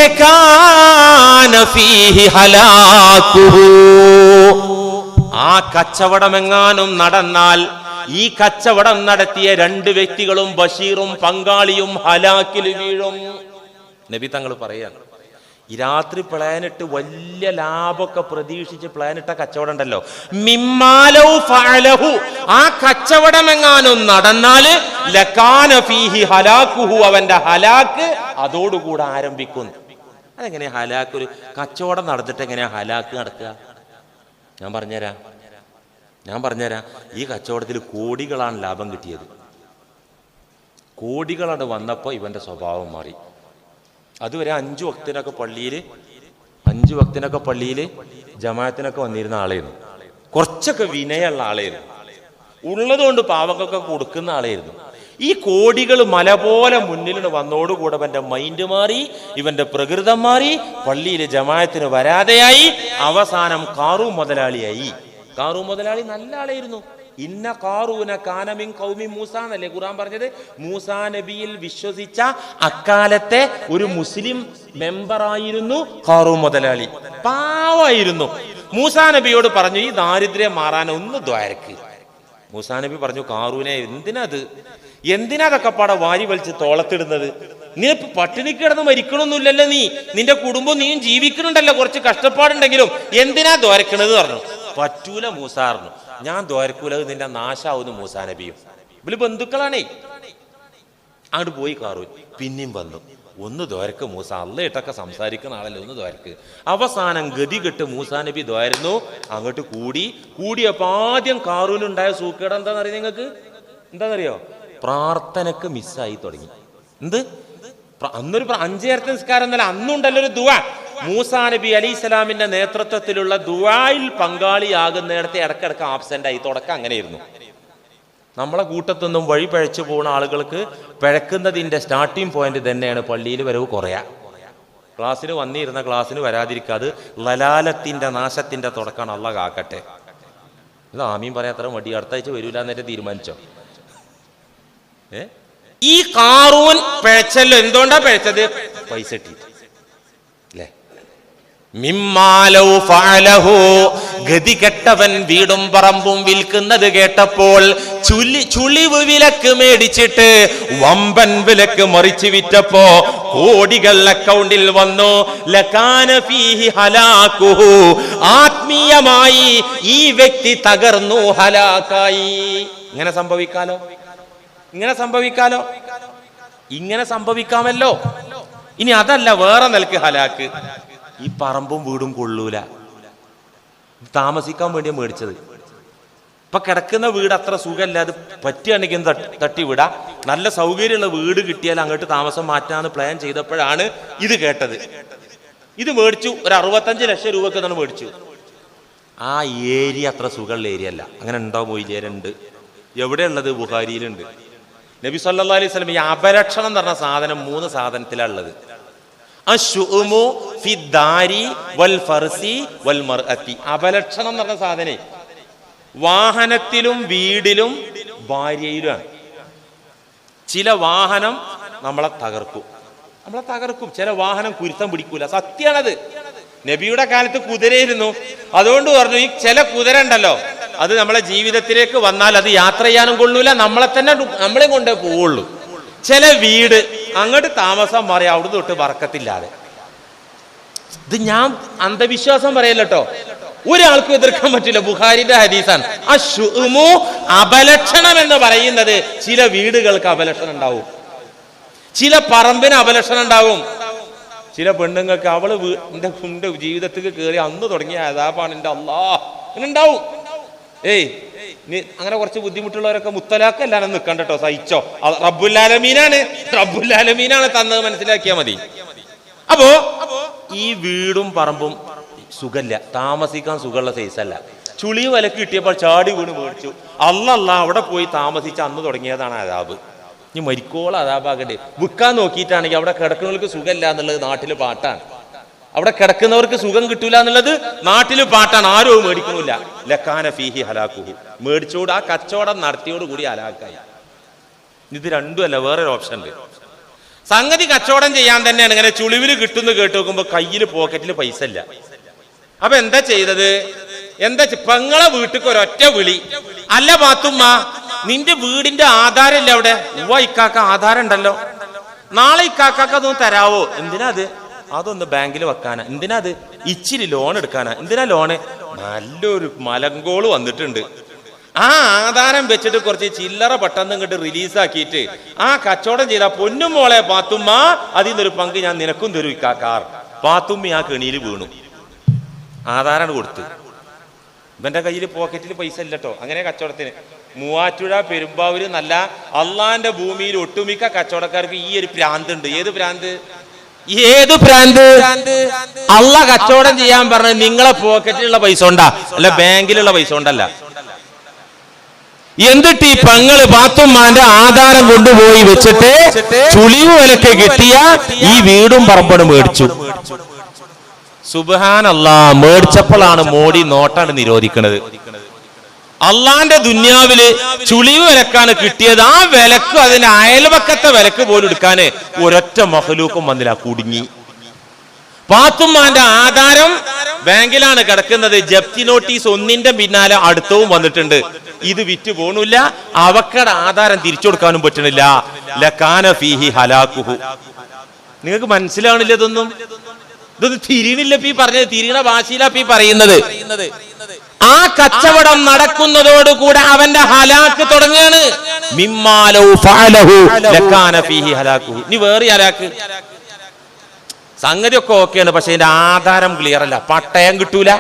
ലകാന ഫീഹി ഹലാകുഹു. ആ കച്ചവടമെങ്ങാനും നടന്നാൽ ഈ കച്ചവടം നടത്തിയ രണ്ട് വ്യക്തികളും ബഷീറും പങ്കാളിയും ഹലാക്കിൽ വീഴും. നബി തങ്ങൾ പറയാണ്, ഈ രാത്രി പ്ലാനിട്ട് വലിയ ലാഭമൊക്കെ പ്രതീക്ഷിച്ച് പ്ലാനിട്ട കച്ചവടം ഉണ്ടല്ലോ, മിമ്മാലൗ ഫഅലഹു, ആ കച്ചവടമെങ്ങാനും നടന്നാല് ലകാന ഫീഹി ഹലാകുഹു, അവന്റെ ഹലാക്ക് അതോടുകൂടെ ആരംഭിക്കുന്നു. അതെങ്ങനെയാ ഹലാക്ക്? ഒരു കച്ചവടം നടന്നിട്ട് എങ്ങനെയാ ഹലാക്ക് നടക്കുക? ഞാൻ പറഞ്ഞുതരാം. ഈ കച്ചവടത്തിൽ കോടികളാണ് ലാഭം കിട്ടിയത്. കോടികളാണ് വന്നപ്പോൾ ഇവന്റെ സ്വഭാവം മാറി. അതുവരെ 5 വക്തിനൊക്കെ പള്ളിയിൽ ജമാഅത്തിനൊക്കെ വന്നിരുന്ന ആളായിരുന്നു. കുറച്ചൊക്കെ വിനയുള്ള ആളായിരുന്നു. ഉള്ളതുകൊണ്ട് പാവങ്ങൾക്കൊക്കെ കൊടുക്കുന്ന ആളായിരുന്നു. ഈ കോടികൾ മല പോലെ മുന്നിൽ വന്നോടുകൂടെ ഇവന്റെ മൈൻഡ് മാറി, ഇവന്റെ പ്രകൃതം മാറി, പള്ളിയിൽ ജമാഅത്തിന് വരാതെയായി. അവസാനം കാറൂൻ മുതലാളിയായി. കാറൂൻ മുതലാളി നല്ല ആളായിരുന്നു. ഇന്ന കാറൂന കാനമിൻ ഖൗമി മൂസ എന്നല്ലേ ഖുർആൻ പറഞ്ഞത്. മൂസാ നബിയിൽ വിശ്വസിച്ച അക്കാലത്തെ ഒരു മുസ്ലിം മെമ്പറായിരുന്നു കാറൂൻ മുതലാളി. പാവായിരുന്നു. മൂസാ നബിയോട് പറഞ്ഞു, ഈ ദാരിദ്ര്യം മാറാൻ ഒന്ന് ദ്വാരക്ക്. മൂസാ നബി പറഞ്ഞു, കാറൂനെ എന്തിനാ അതൊക്കെ പാടെ വാരി വലിച്ച് തോളത്തിടുന്നത്? നീ പട്ടിണി കിടന്ന് മരിക്കണമൊന്നുമില്ലല്ലോ, നിന്റെ കുടുംബം നീയും ജീവിക്കണുണ്ടല്ലോ, കുറച്ച് കഷ്ടപ്പാടുണ്ടെങ്കിലും എന്തിനാ ദ്വാരക്കണത് പറഞ്ഞു. പറ്റൂല മൂസ പറഞ്ഞു. ഞാൻ ദ്വാരക്കൂല, നിന്റെ നാശാവുന്നു മൂസാ നബിയും. ഇവര് ബന്ധുക്കളാണേ. അങ്ങോട്ട് പോയി കാറൂൻ. പിന്നെയും വന്നു. ഒന്ന് ദ്വാരക്ക് മൂസ, അള്ളയിട്ടൊക്കെ സംസാരിക്കുന്ന ആളല്ലേ, ഒന്ന് ദ്വാരക്ക്. അവസാനം ഗതി കെട്ട് മൂസാ നബി ദ്വാരുന്നു. അങ്ങോട്ട് കൂടിയപ്പോ ആദ്യം കാറൂനുണ്ടായ സൂക്കേട് എന്താണെന്നറിയാം നിങ്ങൾക്ക്? എന്താണെന്നറിയോ? പ്രാർത്ഥനക്ക് മിസ്സായി തുടങ്ങി. അന്നൊരു 5 നേരത്തെ നിസ്കാരം എന്നല്ല, അന്നുണ്ടല്ലോ ഒരു ദുആ. മൂസാ നബി അലൈഹി സ്വലാമിന്റെ നേതൃത്വത്തിലുള്ള ദുആയിൽ പങ്കാളിയാകുന്നിടത്ത് ഇടക്കിടക്ക് ആബ്സെന്റ് ആയി. തുടക്കം അങ്ങനെയായിരുന്നു. നമ്മളെ കൂട്ടത്തൊന്നും വഴി പഴച്ചു പോകുന്ന ആളുകൾക്ക് പിഴക്കുന്നതിന്റെ സ്റ്റാർട്ടിങ് പോയിന്റ് തന്നെയാണ് പള്ളിയിൽ വരവ് കുറയാ. ക്ലാസ്സിന് വന്നിരുന്ന ക്ലാസ്സിന് വരാതിരിക്കാതെ ലലാലത്തിന്റെ നാശത്തിന്റെ തുടക്കമാണ്. അള്ളാഹ് കാക്കട്ടെ. ഇത് ആമീൻ പറയാത്ര മടി. അടുത്ത ആഴ്ച വരൂല എന്നേറ്റ് തീരുമാനിച്ചോ? ഈ കാറൂൻ പിഴച്ചല്ലോ. എന്തുകൊണ്ടാ പിഴച്ചത്? പൈസ കിട്ടി അല്ലേ? മിമ്മാലൗ ഫഅലഹു, ഗതി കെട്ടവൻ വീടും പറമ്പും വിൽക്കുന്നത് കേട്ടപ്പോൾ ചുളിവ് വിലക്ക് മേടിച്ചിട്ട് വമ്പൻ വിലക്ക് മറിച്ച് വിറ്റപ്പോ കോടികൾ അക്കൗണ്ടിൽ വന്നു. ലകാന ഫീഹി ഹലാകുഹു, ആത്മീയമായി ഈ വ്യക്തി തകർന്നു, ഹലാക്കായി. ഇങ്ങനെ സംഭവിക്കാമല്ലോ. ഇനി അതല്ല, വേറെ നിലക്ക് ഹലാക്ക്. ഈ പറമ്പും വീടും കൊള്ളൂല, താമസിക്കാൻ വേണ്ടിയാ മേടിച്ചത്. ഇപ്പൊ കിടക്കുന്ന വീട് അത്ര സുഖമല്ല. അത് പറ്റുകയാണെങ്കിൽ തട്ടി വിടാ. നല്ല സൗകര്യമുള്ള വീട് കിട്ടിയാൽ അങ്ങോട്ട് താമസം മാറ്റാന്ന് പ്ലാൻ ചെയ്തപ്പോഴാണ് ഇത് കേട്ടത്. ഇത് മേടിച്ചു. ഒരു 65 ലക്ഷം രൂപക്ക് തന്നെ മേടിച്ചു. ആ ഏരിയ അത്ര സുഖമുള്ള ഏരിയ അല്ല. അങ്ങനെ ഉണ്ടോ? മൊയ്‌ലിയാരുണ്ട്. എവിടെയുള്ളത്? ബുഖാരിയിലുണ്ട്. നബി സല്ലല്ലാഹു അലൈഹി വസല്ലം ഈ അപലക്ഷണം എന്ന് പറഞ്ഞ സാധനം 3 സാധനത്തിലാണ് ഉള്ളത്. അശ്ഉമു ഫിദ്ദാരി വൽ ഫർസി വൽ മർഅത്തി. അപലക്ഷണം എന്ന് പറഞ്ഞ സാധനം വാഹനത്തിലും വീടിലും ഭാര്യയിലുമാണ്. ചില വാഹനം നമ്മളെ തകർക്കും. ചില വാഹനം കുരുത്തം പിടിക്കൂല. സത്യാണത്. നബിയുടെ കാലത്ത് കുതിരയിരുന്നു. അതുകൊണ്ട് പറഞ്ഞു, ഈ ചില കുതിര ഉണ്ടല്ലോ, അത് നമ്മളെ ജീവിതത്തിലേക്ക് വന്നാൽ അത് യാത്ര ചെയ്യാനും കൊള്ളൂല, നമ്മളെ കൊണ്ടേ പോവുള്ളൂ. ചില വീട് അങ്ങോട്ട് താമസം മാറി അവിടുന്ന് തൊട്ട് ബർക്കത്തില്ലാതെ. ഇത് ഞാൻ അന്ധവിശ്വാസം പറയല്ലോ, ഒരാൾക്കും എതിർക്കാൻ പറ്റില്ല. ബുഖാരിന്റെ ഹദീസാണ്. അശ്ഉമു, അപലക്ഷണം എന്ന് പറയുന്നത് ചില വീടുകൾക്ക് അപലക്ഷണം ഉണ്ടാവും, ചില പറമ്പിന് അപലക്ഷണം ഉണ്ടാവും. ചില പെണ്ണുങ്ങൾക്ക് അവള് എന്റെ ജീവിതത്തിൽ കയറി അന്ന് തുടങ്ങിയ അദാബാണ് എന്റെ അല്ലാഹ് ഉണ്ടാവും. നീ അങ്ങനെ കുറച്ച് ബുദ്ധിമുട്ടുള്ളവരൊക്കെ മുത്തലാക്കല്ലാതെ നിൽക്കണ്ട കേട്ടോ, സഹിച്ചോ. റബ്ബുൽ ആലമീനാണ് തന്നത്, മനസ്സിലാക്കിയാൽ മതി. അപ്പോ ഈ വീടും പറമ്പും സുഖല്ല, താമസിക്കാൻ സുഖമുള്ള സൈസല്ല. ചുളി വിലക്ക് കിട്ടിയപ്പോൾ ചാടി വീണ് മേടിച്ചു. അല്ലല്ലാ, അവിടെ പോയി താമസിച്ച് അന്ന് തുടങ്ങിയതാണ് അദാബ്. ഇനി മരിക്കോളം അദാബാകണ്ടേ. വിൽക്കാൻ നോക്കിയിട്ടാണെങ്കിൽ അവിടെ കിടക്കുന്നവർക്ക് സുഖമില്ല എന്നുള്ളത് നാട്ടില് പാട്ടാണ്. അവിടെ കിടക്കുന്നവർക്ക് സുഖം കിട്ടൂല എന്നുള്ളത് നാട്ടിൽ പാട്ടാണ്, ആരും മേടിക്കണില്ല. ലക്കാന ഫീഹി ഹലാക്കുഹു, മേടിച്ചോട് ആ കച്ചവടം നടത്തിയോട് കൂടി ഹലാക്കായി. ഇത് രണ്ടുമല്ല, വേറൊരു ഓപ്ഷൻ ഉണ്ട്. സംഗതി കച്ചവടം ചെയ്യാൻ തന്നെയാണ്, ഇങ്ങനെ ചുളിവില് കിട്ടുന്നു കേട്ട് നോക്കുമ്പോ കയ്യിൽ പോക്കറ്റിൽ പൈസ ഇല്ല. അപ്പൊ എന്താ ചെയ്തത്? പെങ്ങളെ വീട്ടിക്ക് ഒരൊറ്റ വിളി, അല്ല പാത്തുമ്മ നിന്റെ വീടിന്റെ ആധാരം ഇല്ല അവിടെ? ഇക്കാക്ക ആധാരം ഉണ്ടല്ലോ, നാളെ ഇക്കാക്കാക്ക് അതൊന്ന് തരാവോ? എന്തിനാ അത്? അതൊന്ന് ബാങ്കിൽ വെക്കാനാ. എന്തിനാ അത്? ഇച്ചിരി ലോൺ എടുക്കാനാ. എന്തിനാ ലോണ്? നല്ലൊരു മലങ്കോള് വന്നിട്ടുണ്ട്, ആ ആധാരം വെച്ചിട്ട് കുറച്ച് ചില്ലറ പെട്ടെന്ന് ഇങ്ങോട്ട് റിലീസാക്കിയിട്ട് ആ കച്ചവടം ചെയ്ത പൊന്നും മോളെ പാത്തുമ്മ, അതിൽ നിന്നൊരു പങ്ക് ഞാൻ നിനക്കും തരും ഇക്കാക്കാർ. പാത്തുമ്മ ആ കെണിയിൽ വീണു, ആധാരം കൊടുത്ത്. ഇവന്റെ കയ്യിൽ പോക്കറ്റിൽ പൈസ ഇല്ലട്ടോ. അങ്ങനെ കച്ചവടത്തിന് മൂവാറ്റുഴ പെരുമ്പാവൂര് നല്ല അള്ളാന്റെ ഭൂമിയിൽ ഒട്ടുമിക്ക കച്ചവടക്കാർക്ക് ഈ ഒരു ഭ്രാന്തുണ്ട്. ഏത് ഭ്രാന്ത്? അള്ള കച്ചവടം ചെയ്യാൻ പറഞ്ഞത് നിങ്ങളെ പോക്കറ്റിലുള്ള പൈസ ഉണ്ടാ, അല്ല ബാങ്കിലുള്ള പൈസ ഉണ്ടല്ല. എന്നിട്ട് ഈ പെങ്ങള് പാത്തുമ്മാന്റെ ആധാരം കൊണ്ടുപോയി വെച്ചിട്ട് ചുളിവ് വിലക്ക് കിട്ടിയ ഈ വീടും പറമ്പടും മേടിച്ചു. സുബ്ഹാനല്ലാ, മേടിച്ചപ്പോഴാണ് മോഡി നോട്ടാണ് നിരോധിക്കുന്നത്. അള്ളാന്റെ ദുന്യാവില് ചുളിവ് വിലക്കാണ് കിട്ടിയത്. ആ വിലക്ക്, അതിന്റെ അയൽവക്കത്തെ വിലക്ക് പോലും എടുക്കാന് ഒരൊറ്റ മഹലൂക്കും വന്നില്ല, കുടുങ്ങി. പാത്തുമ്മാന്റെ ആധാരം ബാങ്കിലാണ് കിടക്കുന്നത്. ജപ്തി നോട്ടീസ് ഒന്നിന്റെ പിന്നാലെ അടുത്തവും വന്നിട്ടുണ്ട്. ഇത് വിറ്റ് പോണില്ല, അവക്കടെ ആധാരം തിരിച്ചു കൊടുക്കാനും പറ്റണില്ല. ലകാന ഫീഹി ഹലാക്കുഹു. നിങ്ങൾക്ക് മനസ്സിലാവണില്ല? ഇതൊന്നും തിരിയണില്ല. ഈ പറഞ്ഞത് തിരിയണ ഭാഷയിലാ ഈ പറയുന്നത്. ആ കച്ചവടം നടക്കുന്നതോടുകൂടെ അവന്റെ ഹലാക്ക് തുടങ്ങുകയാണ്. മിമ്മാലൗ ഫഅലഹു ലകാന ഫീഹി ഹലാക്കുഹു. ഇനി വേറെ ഹലാക്ക്. സംഗതി ഒക്കെ ഓക്കെയാണ്, പക്ഷെ ഇതിന്റെ ആധാരം ക്ലിയർ അല്ല, പട്ടയം കിട്ടൂല.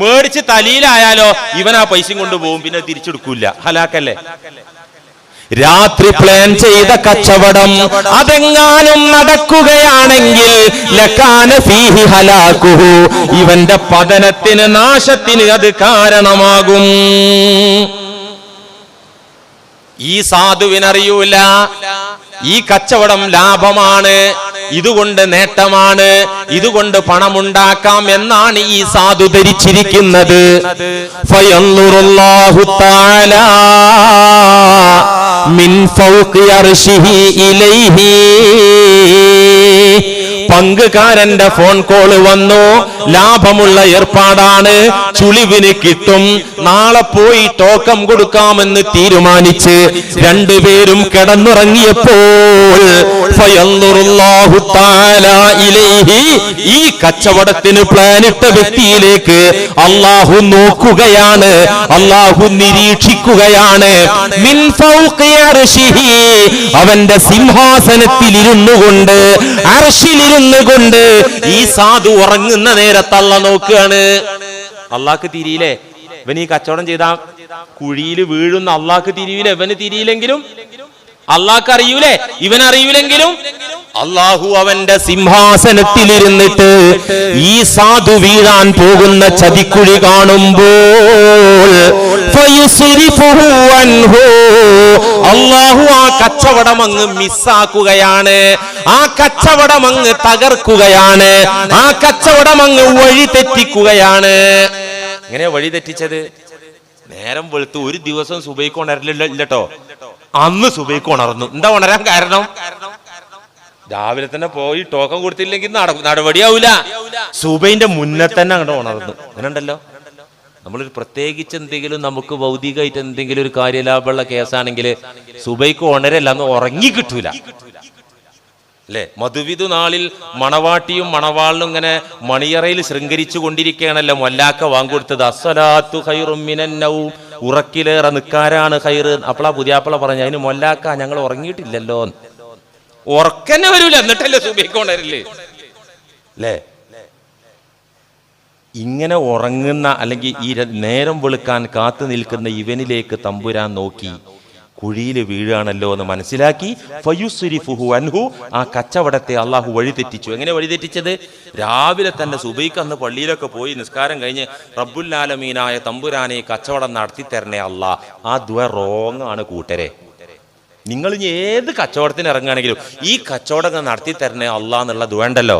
മേടിച്ച് തലയിലായാലോ ഇവൻ ആ പൈസയും കൊണ്ടുപോകും, പിന്നെ തിരിച്ചെടുക്കൂല. ഹലാക്കല്ലേ? രാത്രി പ്ലാൻ ചെയ്ത കച്ചവടം അതെങ്ങാനും നടക്കുകയാണെങ്കിൽ ലകാന ഫീഹി ഹലാക്കുഹു, ഇവന്റെ പതനത്തിന്, നാശത്തിന് അത് കാരണമാകും. ഈ സാധുവിനറിയൂല ഈ കച്ചവടം ലാഭമാണ്, ഇതുകൊണ്ട് നേട്ടമാണ്, ഇതുകൊണ്ട് പണമുണ്ടാക്കാം എന്നാണ് ഈ സാധു ധരിച്ചിരിക്കുന്നത്. ഫയൻദുറുല്ലാഹു തആല മിൻ ഫൗഖി അർശിഹി ഇലൈഹി. പങ്കുകാരന്റെ ഫോൺ കോള് വന്നു, ലാഭമുള്ള ഏർപ്പാടാണ്, ചുളിവിന് കിട്ടും, നാളെ പോയി ടോക്കൺ കൊടുക്കാമെന്ന് തീരുമാനിച്ച് രണ്ടുപേരും കിടന്നുറങ്ങിയപ്പോൾ ഫയൻദുറുല്ലാഹു തആല ഇലൈഹി, ഈ കച്ചവടത്തിന് പ്ലാനിട്ട വ്യക്തിയിലേക്ക് അല്ലാഹു നോക്കുകയാണ്, അല്ലാഹു നിരീക്ഷിക്കുകയാണ്. മിൻ ഫൗഖി അർശിഹി, അവന്റെ സിംഹാസനത്തിൽ ഇരുന്നു കൊണ്ട്, അർശിലിരുന്നു കൊണ്ട് ഈ സാധു ഉറങ്ങുന്ന നേരത്ത് അല്ലാഹു നോക്കുകയാണ്. അള്ളാഹ്ക്ക് തിരിയില്ലേ? ഇവൻ ഈ കച്ചവടം ചെയ്താ കുഴിയിൽ വീഴുന്ന അള്ളാഹ്ക്ക് തിരിയില്ലേ? ഇവന് തിരിയില്ലെങ്കിലും അള്ളാഹ്ക്ക് അറിയൂലേ? ഇവൻ അറിയൂലെങ്കിലും അള്ളാഹു അവന്റെ സിംഹാസനത്തിലിരുന്നിട്ട് ഈ സാധു വീഴാൻ പോകുന്ന ചതിക്കുഴി കാണുമ്പോൾ അള്ളാഹു ആ കച്ചവടം അങ്ങ് മിസ്സാക്കുകയാണ്, ആ കച്ചവടം അങ്ങ് തകർക്കുകയാണ്, ആ കച്ചവടം അങ്ങ് വഴി തെറ്റിക്കുകയാണ്. എങ്ങനെ വഴി തെറ്റിച്ചത്? നേരം വെളുത്ത് ഒരു ദിവസം സുബൈക്ക് ഉണരലില്ലട്ടോ, അന്ന് സുബൈക്ക് ഉണർന്നു. എന്താ ഉണരാൻ കാരണം? രാവിലെ തന്നെ പോയി ടോക്കൺ കൊടുത്തില്ലെങ്കിൽ നടപടിയാവൂല. സുബൈന്റെ മുന്നേ തന്നെ അങ്ങോട്ട് ഉണർന്നു. അങ്ങനെ ഉണ്ടല്ലോ, നമ്മളൊരു പ്രത്യേകിച്ച് എന്തെങ്കിലും നമുക്ക് ഭൗതികമായിട്ട് എന്തെങ്കിലും ഒരു കാര്യലാഭമുള്ള കേസാണെങ്കിൽ സുബൈക്ക് ഉണരല്ല, അന്ന് ഉറങ്ങി കിട്ടൂല അല്ലെ? മധുവിധു നാളിൽ മണവാട്ടിയും മണവാളിനും ഇങ്ങനെ മണിയറയിൽ ശൃംഗരിച്ചു കൊണ്ടിരിക്കുകയാണല്ലോ മൊല്ലാക്ക വാങ്ങിക്കൊടുത്തത്. അസ്സലാത്തു ഖൈറും മിനൻ നൗം, ഉറക്കിലേറെ നിക്കാരാണ് ഖൈറ്. അപ്പളാ പുതിയാപ്പള പറഞ്ഞു, അതിന് മൊല്ലാക്ക ഞങ്ങൾ ഉറങ്ങിയിട്ടില്ലല്ലോ. ഉറക്കന്നെ വരൂല, എന്നിട്ടല്ലേ സുബൈക്ക് ഉണരല്ലേ അല്ലേ? ഇങ്ങനെ ഉറങ്ങുന്ന അല്ലെങ്കിൽ ഈ നേരം വെളുക്കാൻ കാത്തു നിൽക്കുന്ന ഇവനിലേക്ക് തമ്പുരാൻ നോക്കി കുഴിയിൽ വീഴാണല്ലോ എന്ന് മനസ്സിലാക്കി ഫയുസ്രിഫുഹു അൻഹു, ആ കച്ചവടത്തെ അള്ളാഹു വഴിതെറ്റിച്ചു. എങ്ങനെ വഴിതെറ്റിച്ചത്? രാവിലെ തന്നെ സുബൈക്ക് അന്ന് പള്ളിയിലൊക്കെ പോയി നിസ്കാരം കഴിഞ്ഞ് റബ്ബുൽ ആലമീനായ തമ്പുരാനെ കച്ചവടം നടത്തി തരണേ അല്ലാ. ആ ദുആ റോങ് ആണ് കൂട്ടരെ. നിങ്ങൾ ഇനി ഏത് കച്ചവടത്തിന് ഇറങ്ങുകയാണെങ്കിലും ഈ കച്ചവടം നടത്തി തരണേ അള്ളാ എന്നുള്ള ദുവണ്ടല്ലോ,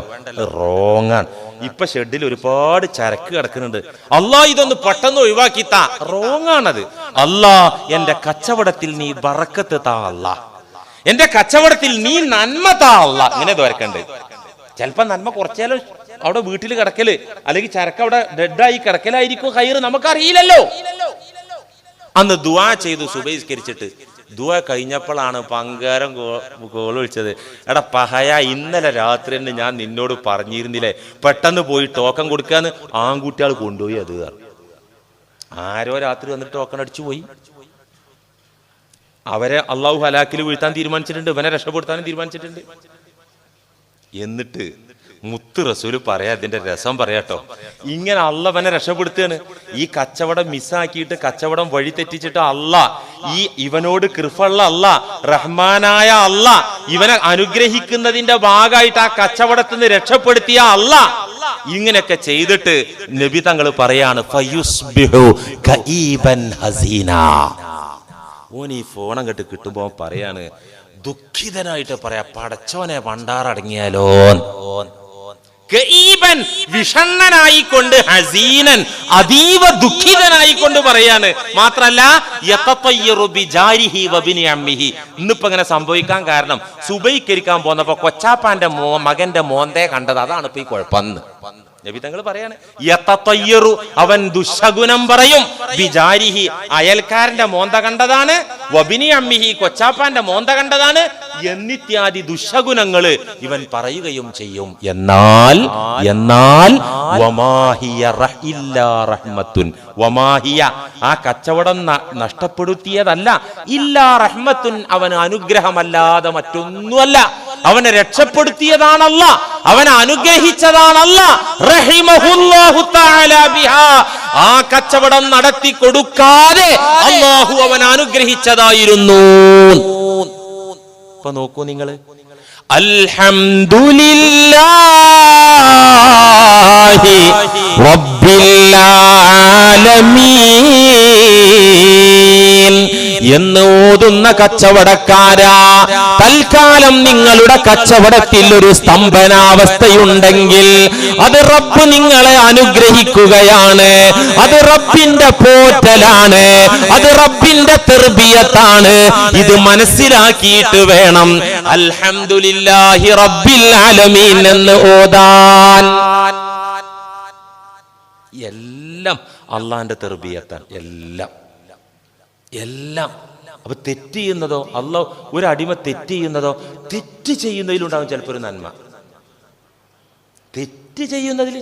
റോങ്ങാണ്. ഇപ്പൊ ഷെഡിൽ ഒരുപാട് ചരക്ക് കിടക്കുന്നുണ്ട്, അള്ളാ ഇതൊന്ന് പെട്ടെന്ന് ഒഴിവാക്കി താ, റോങ്ങാണത്. അള്ളാ എന്റെ കച്ചവടത്തിൽ നീ ബറക്കത്ത് താ അള്ളാ, എന്റെ കച്ചവടത്തിൽ നീ നന്മ താ അള്ളാ, ഇങ്ങനെ ദ്വാരക്കണ്ട്. ചിലപ്പോ നന്മ കുറച്ചാലും അവിടെ വീട്ടിൽ കിടക്കല് അല്ലെങ്കിൽ ചരക്ക് അവിടെ ഡെഡായി കിടക്കലായിരിക്കും ഹൈറ്, നമുക്കറിയില്ലല്ലോ. അന്ന് ദുആ ചെയ്തു സുബഹിസ്കരിച്ചിട്ട്. ദുആ കഴിഞ്ഞപ്പോഴാണ് പങ്കാരം കോൾ വിളിച്ചത്. എടാ പഹയ, ഇന്നലെ രാത്രി തന്നെ ഞാൻ നിന്നോട് പറഞ്ഞിരുന്നില്ലേ പെട്ടെന്ന് പോയി ടോക്കൺ കൊടുക്കാന്ന്. ആൺകുട്ടികൾ കൊണ്ടുപോയി. അത് ആരോ രാത്രി വന്നിട്ട് ടോക്കൺ അടിച്ചു പോയി. അവരെ അള്ളാഹു ഹലാക്കിൽ വീഴ്ത്താൻ തീരുമാനിച്ചിട്ടുണ്ട്, ഇവനെ രക്ഷപ്പെടുത്താനും തീരുമാനിച്ചിട്ടുണ്ട്. എന്നിട്ട് മുത്ത് റസൂല് പറയാ, അതിന്റെ രസം പറയാട്ടോ. ഇങ്ങനെ അള്ളവനെ രക്ഷപ്പെടുത്തുകയാണ്. ഈ കച്ചവടം മിസ്സാക്കിയിട്ട് കച്ചവടം വഴി തെറ്റിച്ചിട്ട് ഇവനോട് കൃപള്ള റഹ്മാനായ ഇവനെ അനുഗ്രഹിക്കുന്നതിന്റെ ഭാഗമായിട്ട് ആ കച്ചവടത്തിൽ നിന്ന് രക്ഷപ്പെടുത്തിയ ഇങ്ങനെയൊക്കെ ചെയ്തിട്ട് നബി തങ്ങൾ പറയാണ്, ഫയുസ്ബിഹു കഈബൻ ഹസീനാ. ഓൻ ഈ ഫോൺ അങ്ങോട്ട് കിട്ടുമ്പോ പറയാണ്, ദുഃഖിതനായിട്ട് പറയാ, പടച്ചോനെ പണ്ടാറടങ്ങിയാലോ. വിഷണ്ണനായിക്കൊണ്ട്, ഹസീനൻ അതീവ ദുഃഖിതനായിക്കൊണ്ട് പറയാണ്. മാത്രല്ല ഇന്നിപ്പോ ഇങ്ങനെ സംഭവിക്കാൻ കാരണം സുബഹിക്കരിക്കാൻ പോന്നപ്പോ കൊച്ചാപ്പാന്റെ മകന്റെ മോന്തേ കണ്ടത്, അതാണ് ഇപ്പൊ ഈ കുഴപ്പം. നബി തങ്ങൾ പറയാണ്, അവൻ ദുശകുനം പറയും, ബിജാരിഹി അയൽക്കാരന്റെ മോന്ത കണ്ടതാണ്, വബിനി അമ്മിഹി കൊച്ചാപ്പാന്റെ മോന്ത കണ്ടതാണ് എന്നിത്യാദി ദുശകുനങ്ങള് ഇവൻ പറയുകയും ചെയ്യും. എന്നാൽ ആ കച്ചവടം നഷ്ടപ്പെടുത്തിയതല്ല, ഇല്ലാ റഹ്മത്തുൻ അവന് അനുഗ്രഹമല്ലാതെ മറ്റൊന്നുമല്ല. അവനെ രക്ഷപ്പെടുത്തിയതാണല്ല, അവനെ അനുഗ്രഹിച്ചതാണല്ല. റഹിമഹുല്ലാഹു തആല ബിഹാ, ആ കച്ചവടം നടത്തി കൊടുക്കാതെ അല്ലാഹു അവനെ അനുഗ്രഹിച്ചതായിരുന്നു. ഇപ്പൊ നോക്കൂ നിങ്ങള്, അൽഹംദുലില്ലാഹി റബ്ബിൽ ആലമീൻ എന്ന് ഓതുന്ന കച്ചവടക്കാരാ, തൽക്കാലം നിങ്ങളുടെ കച്ചവടത്തിൽ ഒരു സ്തംഭനാവസ്ഥയുണ്ടെങ്കിൽ അത് റബ്ബ് നിങ്ങളെ അനുഗ്രഹിക്കുകയാണ്. അത് റബ്ബിന്റെ പോറ്റലാണ്, അത് റബ്ബിന്റെ തർബിയത്താണ്. ഇത് മനസ്സിലാക്കിയിട്ട് വേണം അൽഹംദുലില്ലാഹി റബ്ബിൽ ആലമീൻ എന്ന് ഓതാൻ. എല്ലാം അള്ളാന്റെ തർബിയത്താണ്, എല്ലാം. അപ്പൊ തെറ്റ് ചെയ്യുന്നതോ, അള്ളാഹ് ഒരു അടിമ തെറ്റ് ചെയ്യുന്നതോ, തെറ്റ് ചെയ്യുന്നതിലുണ്ടാവും ചിലപ്പോൾ ഒരു നന്മ. തെറ്റ് ചെയ്യുന്നതിൽ,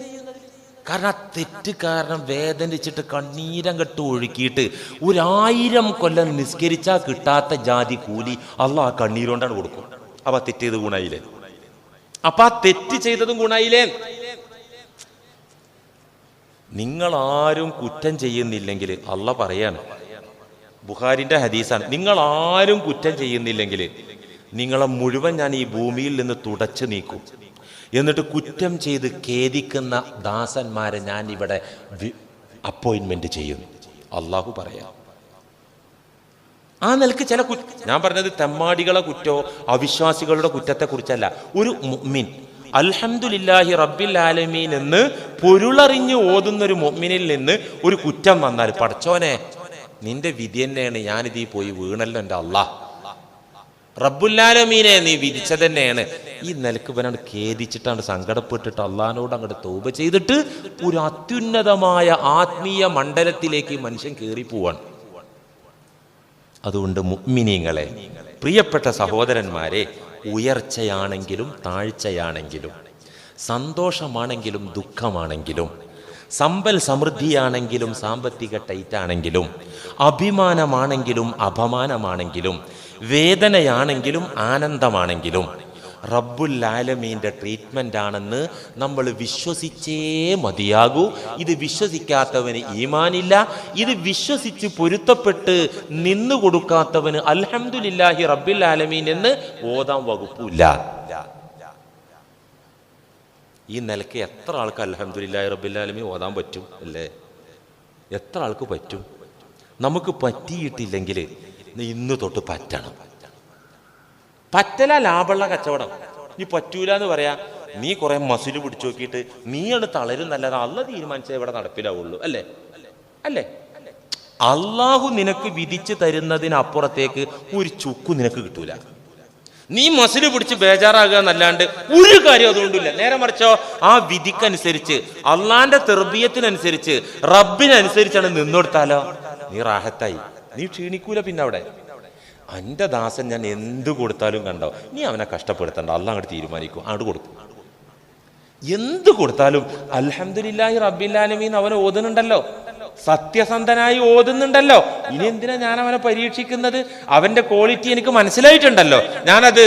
കാരണം ആ തെറ്റ് കാരണം വേദനിച്ചിട്ട് കണ്ണീരങ്ങട്ട് ഒഴുക്കിയിട്ട് 1000 കൊല്ലം നിസ്കരിച്ചാൽ കിട്ടാത്ത ജാതി കൂലി അള്ളാഹ് ആ കണ്ണീരുകൊണ്ടാണ് കൊടുക്കും. അപ്പൊ ആ തെറ്റ് ചെയ്ത് ഗുണായില്ലേ? അപ്പൊ ആ തെറ്റ് ചെയ്തതും ഗുണായില്ലേ? നിങ്ങളാരും കുറ്റം ചെയ്യുന്നില്ലെങ്കിൽ അള്ളാഹ് പറയാണ്, ബുഖാരിന്റെ ഹദീസാണ്, നിങ്ങൾ ആരും കുറ്റം ചെയ്യുന്നില്ലെങ്കിൽ നിങ്ങളെ മുഴുവൻ ഞാൻ ഈ ഭൂമിയിൽ നിന്ന് തുടച്ചു നീക്കും. എന്നിട്ട് കുറ്റം ചെയ്ത് ഖേദിക്കുന്ന ദാസന്മാരെ ഞാൻ ഇവിടെ അപ്പോയിന്റ്മെന്റ് ചെയ്യും. അള്ളാഹു പറയാം. ആ നിലക്ക് ചില ഞാൻ പറഞ്ഞത് തെമ്മാടികളെ കുറ്റോ അവിശ്വാസികളുടെ കുറ്റത്തെ കുറിച്ചല്ല. ഒരു മുഅ്മിൻ അൽഹംദുലില്ലാഹി റബ്ബിൽ ആലമീൻ എന്ന് പൊരുളറിഞ്ഞ് ഓതുന്നൊരു മുഅ്മിനിൽ നിന്ന് ഒരു കുറ്റം വന്നാൽ, പടച്ചോനെ നിന്റെ വിധി തന്നെയാണ്, ഞാനിതീ പോയി വീണല്ലോ എൻ്റെ അള്ളാഹ്, റബ്ബുൽ-ആലമീനെ നീ വിധിച്ചത് തന്നെയാണ്. ഈ നിലക്ക് ഇവനാണ് ഖേദിച്ചിട്ടാണ്, സങ്കടപ്പെട്ടിട്ട് അള്ളാഹിനോട് അങ്ങോട്ട് തൗബ ചെയ്തിട്ട് ഒരു അത്യുന്നതമായ ആത്മീയ മണ്ഡലത്തിലേക്ക് മനുഷ്യൻ കയറിപ്പോവാണ്. അതുകൊണ്ട് മുഅ്മിനീങ്ങളെ, പ്രിയപ്പെട്ട സഹോദരന്മാരെ, ഉയർച്ചയാണെങ്കിലും താഴ്ചയാണെങ്കിലും, സന്തോഷമാണെങ്കിലും ദുഃഖമാണെങ്കിലും, സമ്പൽ സമൃദ്ധിയാണെങ്കിലും സാമ്പത്തിക ടൈറ്റാണെങ്കിലും, അഭിമാനമാണെങ്കിലും അപമാനമാണെങ്കിലും, വേദനയാണെങ്കിലും ആനന്ദമാണെങ്കിലും റബ്ബുൽ ആലമീന്റെ ട്രീറ്റ്മെന്റ് ആണെന്ന് നമ്മൾ വിശ്വസിച്ചേ മതിയാകൂ. ഇത് വിശ്വസിക്കാത്തവന് ഈമാനില്ല. ഇത് വിശ്വസിച്ച് പൊരുത്തപ്പെട്ട് നിന്നു കൊടുക്കാത്തവന് അൽഹംദുലില്ലാഹി റബ്ബിൽ ആലമീൻ എന്ന് ഓതാൻ വകുപ്പില്ല. ഈ നിലയ്ക്ക് എത്ര ആൾക്ക് അൽഹംദുലില്ലാഹി റബ്ബിൽ ആലമീൻ ഓതാൻ പറ്റും അല്ലേ? എത്ര ആൾക്ക് പറ്റും? നമുക്ക് പറ്റിയിട്ടില്ലെങ്കിൽ ഇന്ന് തൊട്ട് പറ്റണം. പറ്റല ലാഭമുള്ള കച്ചവടം. നീ പറ്റൂല എന്ന് പറയാ, നീ കുറെ മസില് പിടിച്ചു നോക്കിയിട്ട് നീയാണ് തളരുന്നല്ലാതെ അള്ളാഹ് തീരുമാനിച്ചത് ഇവിടെ നടപ്പിലാവുള്ളൂ. അല്ലേ അല്ലേ? അള്ളാഹു നിനക്ക് വിധിച്ചു തരുന്നതിനപ്പുറത്തേക്ക് ഒരു ചുക്കു നിനക്ക് കിട്ടൂല. നീ മസില് പിടിച്ച് ബേജാറാകുക എന്നല്ലാണ്ട് ഒരു കാര്യം അതുകൊണ്ടില്ല. നേരെ മറിച്ചോ ആ വിധിക്കനുസരിച്ച് അള്ളാന്റെ തെർബിയത്തിനനുസരിച്ച് റബ്ബിനനുസരിച്ചാണ് നിന്നോടുത്താലോ നീ റാഹത്തായി, നീ ക്ഷീണിക്കൂല. പിന്നെ അവിടെ എൻ്റെ ദാസൻ ഞാൻ എന്ത് കൊടുത്താലും കണ്ടോ, നീ അവനെ കഷ്ടപ്പെടുത്തണ്ട, അള്ളാഹ് അങ്ങോട്ട് തീരുമാനിക്കും, അങ്ങോട്ട് കൊടുക്കും. എന്ത് കൊടുത്താലും അൽഹംദുലില്ലാഹി റബ്ബിൽ ആലമീൻ അവനെ ഓതുന്നുണ്ടല്ലോ, സത്യസന്ധനായി ഓതുന്നുണ്ടല്ലോ. ഇനി എന്തിനാ ഞാൻ അവനെ പരീക്ഷിക്കുന്നത്? അവന്റെ ക്വാളിറ്റി എനിക്ക് മനസ്സിലായിട്ടുണ്ടല്ലോ, ഞാനത്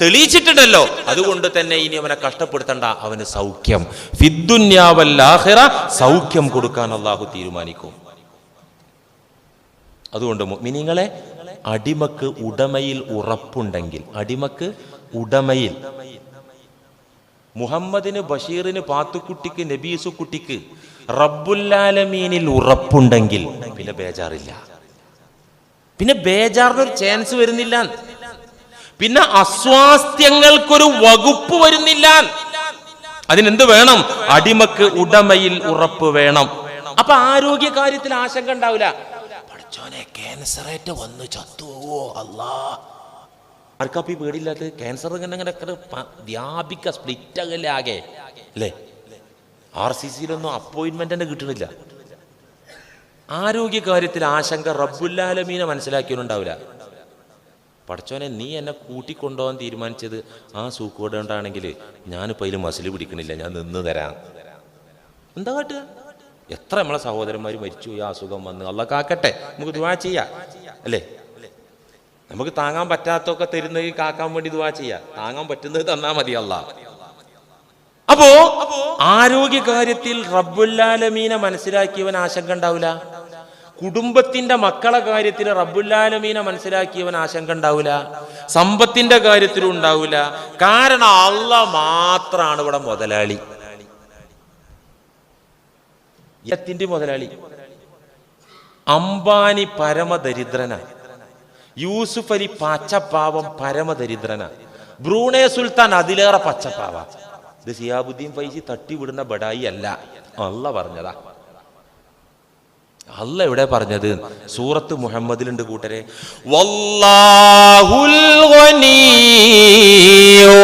തെളിയിച്ചിട്ടുണ്ടല്ലോ. അതുകൊണ്ട് തന്നെ ഇനി അവനെ കഷ്ടപ്പെടുത്തണ്ട, അവന് സൗഖ്യം ഫിദ്ദുന്യാ വൽ ആഖിറ, സൗഖ്യം കൊടുക്കാൻ അള്ളാഹു തീരുമാനിക്കും. അതുകൊണ്ട് മുഅ്മിനീങ്ങളെ, അടിമക്ക് ഉടമയിൽ ഉറപ്പുണ്ടെങ്കിൽ, അടിമക്ക് ഉടമയിൽ മുഹമ്മദിന്, ബഷീറിന്, പാത്തുക്കുട്ടിക്ക്, നബീസുക്കുട്ടിക്ക് റബ്ബുൽ-ആലമീനിൽ ഉറപ്പുണ്ടെങ്കിൽ പിന്നെ ബേജാറില്ല. പിന്നെ ബേജാറിനൊരു ചാൻസ് വരുന്നില്ല. പിന്നെ അസ്വാസ്ഥ്യങ്ങൾക്കൊരു വകുപ്പ് വരുന്നില്ല. അതിനെന്ത് വേണം? അടിമക്ക് ഉടമയിൽ ഉറപ്പ് വേണം. അപ്പൊ ആരോഗ്യ കാര്യത്തിൽ ആശങ്ക ഉണ്ടാവില്ല. പഠിച്ചോനെ ക്യാൻസറേറ്റ് വന്ന് ചത്തുവോ അല്ലാ, ആർക്കാപ്പി പേടിയില്ലാത്ത ക്യാൻസർ ഇങ്ങനെ വ്യാപിക്ക സ്പ്ലിറ്റ് അകല്ലേ ആകെ അല്ലേ? RCCയിലൊന്നും അപ്പോയിന്റ്മെന്റ് തന്നെ കിട്ടണില്ല. ആരോഗ്യകാര്യത്തിൽ ആശങ്ക റബ്ബുൽ-ആലമീനെ മനസ്സിലാക്കിയൊന്നുണ്ടാവില്ല. പഠിച്ചോനെ നീ എന്നെ കൂട്ടിക്കൊണ്ടുപോകാൻ തീരുമാനിച്ചത് ആ സൂക്കോട് കൊണ്ടാണെങ്കിൽ ഞാനിപ്പോൾ അതിൽ മസിൽ പിടിക്കണില്ല, ഞാൻ നിന്ന് തരാം. എന്താ കാട്ടുക? എത്ര നമ്മളെ സഹോദരന്മാർ മരിച്ചു, ഈ അസുഖം വന്ന്, അള്ളാഹ് കാക്കട്ടെ. നമുക്ക് ദുആ ചെയ്യാം അല്ലേ? നമുക്ക് താങ്ങാൻ പറ്റാത്തൊക്കെ തരുന്നത് കാക്കാൻ വേണ്ടി ദുആ ചെയ്യാം, താങ്ങാൻ പറ്റുന്നത് തന്നാ മതി അള്ളാഹ്. അപ്പോ ആരോഗ്യകാര്യത്തിൽ റബ്ബുൽ-ആലമീനെ മനസ്സിലാക്കിയവൻ ആശങ്ക ഉണ്ടാവില്ല. കുടുംബത്തിന്റെ മക്കളെ കാര്യത്തിൽ റബ്ബുൽ-ആലമീനെ മനസ്സിലാക്കിയവൻ ആശങ്ക ഉണ്ടാവില്ല. സമ്പത്തിന്റെ കാര്യത്തിലും ഉണ്ടാവില്ല. കാരണം അള്ളാഹ് മാത്രമാണ് ഇവിടെ മുതലാളി, ത്തിന്റെ മുതലാളി. അംബാനി പരമദരിദ്രന, യൂസുഫ് അലി പച്ചപ്പാവം പരമദരിദ്രന, ബ്രൂണേ സുൽത്താൻ അതിലേറെ പച്ചപ്പാവ. ഇത് സിയാബുദ്ദീൻ ഫൈസി തട്ടിവിടുന്ന ബഡായി അല്ല, അള്ളാഹ് പറഞ്ഞതാ. അള്ളാഹ് എവിടെ പറഞ്ഞത്? സൂറത്ത് മുഹമ്മദിലുണ്ട് കൂട്ടരെ. വല്ലാഹുൽ ഗനിയ്യു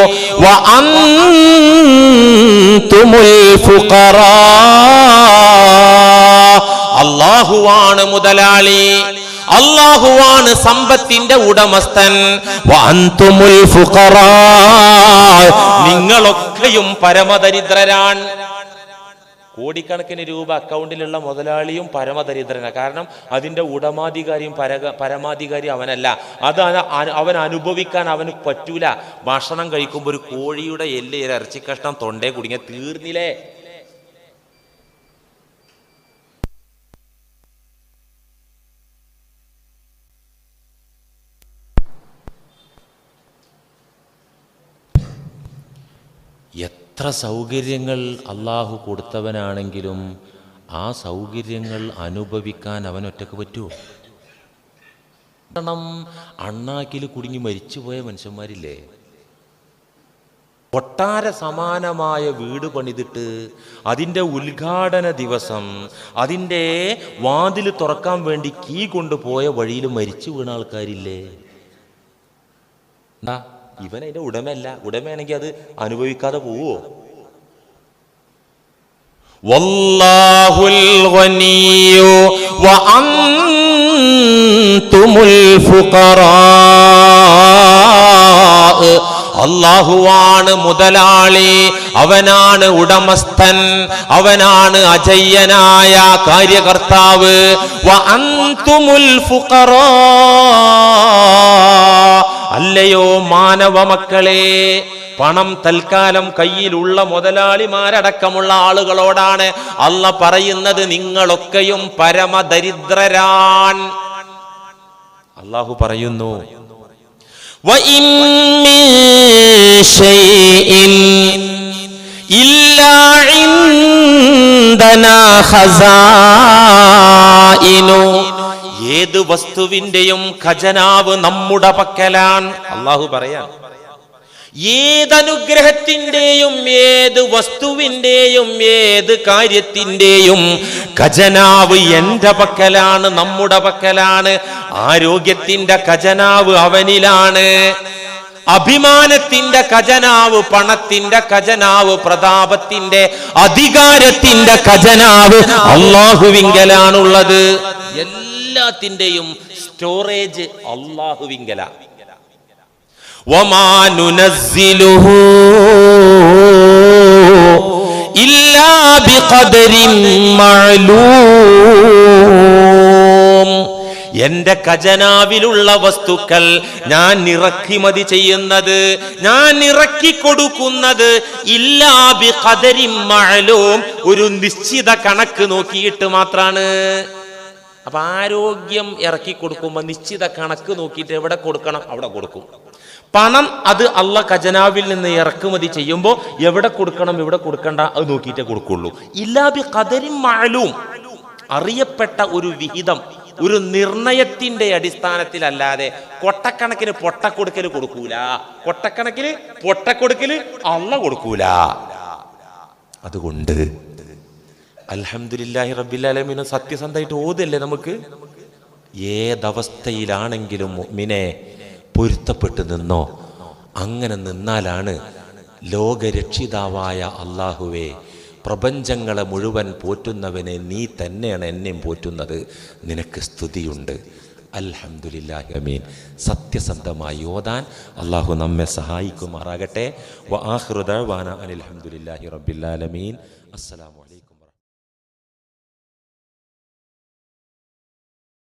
വ അൻതുമുൽ ഫുഖറാ. അല്ലാഹുവാണ് മുതലാളി, അല്ലാഹുവാണ് സമ്പത്തിന്റെ ഉടമസ്ഥൻ. വ അൻതുമുൽ ഫുഖറാ, നിങ്ങളൊക്കെയും പരമദരിദ്രരാണ്. കോടിക്കണക്കിന് രൂപ അക്കൗണ്ടിലുള്ള മുതലാളിയും പരമദരിദ്രനാണ്. കാരണം അതിന്റെ ഉടമാധികാരിയും പരമാധികാരി അവനല്ല. അത് അവൻ അനുഭവിക്കാൻ അവന് പറ്റൂല. ഭക്ഷണം കഴിക്കുമ്പോൾ ഒരു കോഴിയുടെ എല്ല്, ഇറച്ചി കഷ്ണം തൊണ്ടേ കുടുങ്ങിയ തീർന്നില്ലേ? എത്ര സൗകര്യങ്ങൾ അള്ളാഹു കൊടുത്തവനാണെങ്കിലും ആ സൗകര്യങ്ങൾ അനുഭവിക്കാൻ അവനൊറ്റക്ക് പറ്റുമോ? കാരണം അണ്ണാക്കിൽ കുടുങ്ങി മരിച്ചുപോയ മനുഷ്യന്മാരില്ലേ? കൊട്ടാര സമാനമായ വീട് പണിതിട്ട് അതിൻ്റെ ഉദ്ഘാടന ദിവസം അതിൻ്റെ വാതിൽ തുറക്കാൻ വേണ്ടി കീ കൊണ്ടുപോയ വഴിയിൽ മരിച്ചു വീണ ആൾക്കാരില്ലേ? എന്താ ഇവൻ അതിന്റെ ഉടമയല്ല. ഉടമയാണെങ്കിൽ അത് അനുഭവിക്കാതെ പോവോ? വല്ലാഹുൽ ഗനിയ്യു വ അൻതുമുൽ ഫുഖറാ. അല്ലാഹുവാണ് മുതലാളി, അവനാണ് ഉടമസ്ഥൻ, അവനാണ് അജയ്യനായ കാര്യകർത്താവ്. വ അൻതുമുൽ ഫുഖറാ, അല്ലയോ മാനവ മക്കളെ, പണം തൽക്കാലം കയ്യിലുള്ള മുതലാളിമാരടക്കമുള്ള ആളുകളോടാണ് അല്ലാഹ് പറയുന്നത്, നിങ്ങളൊക്കെയും പരമദരിദ്രരാൻ. അല്ലാഹു പറയുന്നു, വഇൻ മിൻ ശൈഇൻ ഇല്ലാ ഇൻദനാ ഖസാഇനു. ഏത് വസ്തുവിന്റെയും ഖജനാവ് നമ്മുടെ പക്കലാണ്. അള്ളാഹു പറയാൻ, ഏതനുഗ്രഹത്തിന്റെയും ഏത് വസ്തുവിന്റെയും ഏത് കാര്യത്തിന്റെയും ഖജനാവ് എന്റെ പക്കലാണ്, നമ്മുടെ പക്കലാണ്. ആരോഗ്യത്തിന്റെ ഖജനാവ് അവനിലാണ്. അഭിമാനത്തിന്റെ ഖജനാവ്, പണത്തിന്റെ ഖജനാവ്, പ്രതാപത്തിന്റെ, അധികാരത്തിന്റെ ഖജനാവ് അല്ലാഹുവിങ്കലാണുള്ളത്. എല്ലാത്തിന്റെയും സ്റ്റോറേജ് അല്ലാഹുവിങ്കല. വമാ നുനസ്സിലുഹു ഇല്ലാ ബിഖദരിൻ മഅലൂം. എന്റെ ഖജനാവിലുള്ള വസ്തുക്കൾ ഞാൻ ഇറക്കുമതി ചെയ്യുന്നത്, ഞാൻ ഇറക്കി കൊടുക്കുന്നത് ഇല്ലാ ബിഖദരിൻ മഅലൂം, ഒരു നിശ്ചിത കണക്ക് നോക്കിയിട്ട് മാത്രാണ്. അപ്പൊ ആരോഗ്യം ഇറക്കി കൊടുക്കുമ്പോൾ നിശ്ചിത കണക്ക് നോക്കിയിട്ട് എവിടെ കൊടുക്കണം അവിടെ കൊടുക്കും. പണം അത് അള്ള ഖജനാവിൽ നിന്ന് ഇറക്കുമതി ചെയ്യുമ്പോൾ എവിടെ കൊടുക്കണം എവിടെ കൊടുക്കണ്ട അത് നോക്കിയിട്ടേ കൊടുക്കുള്ളൂ. ഇല്ലാ ബിഖദരിൻ മഅലൂം, അറിയപ്പെട്ട ഒരു വിഹിതം, ഒരു നിർണയത്തിന്റെ അടിസ്ഥാനത്തിലല്ലാതെ കൊട്ടക്കണക്കിന് പൊട്ടക്കൊടുക്കൽ കൊടുക്കൂല. കൊട്ടക്കണക്കിന് പൊട്ടക്കൊടുക്കൽ അള്ള കൊടുക്കൂല. അതുകൊണ്ട് അൽഹംദുലില്ലാഹി റബ്ബിൽ ആലമീൻ സത്യസന്ധമായിട്ട് ഓതല്ലേ നമുക്ക്. ഏതവസ്ഥയിലാണെങ്കിലും മുഅ്മിനെ പൊരുത്തപ്പെട്ട് നിന്നോ. അങ്ങനെ നിന്നാലാണ് ലോകരക്ഷിതാവായ അല്ലാഹുവേ, പ്രപഞ്ചങ്ങളെ മുഴുവൻ പോറ്റുന്നവനെ, നീ തന്നെയാണ് എന്നെയും പോറ്റുന്നത്, നിനക്ക് സ്തുതിയുണ്ട്. അൽഹംദുലില്ലാഹി ആമീൻ. സത്യസന്ധമായി ഓതാൻ അല്ലാഹു നമ്മെ സഹായിക്കുമാറാകട്ടെ. വ ആഖിറു ദഅ്വാനാ അനിൽ ഹംദുലില്ലാഹി റബ്ബിൽ ആലമീൻ. അസ്സലാമു അലൈക്കും.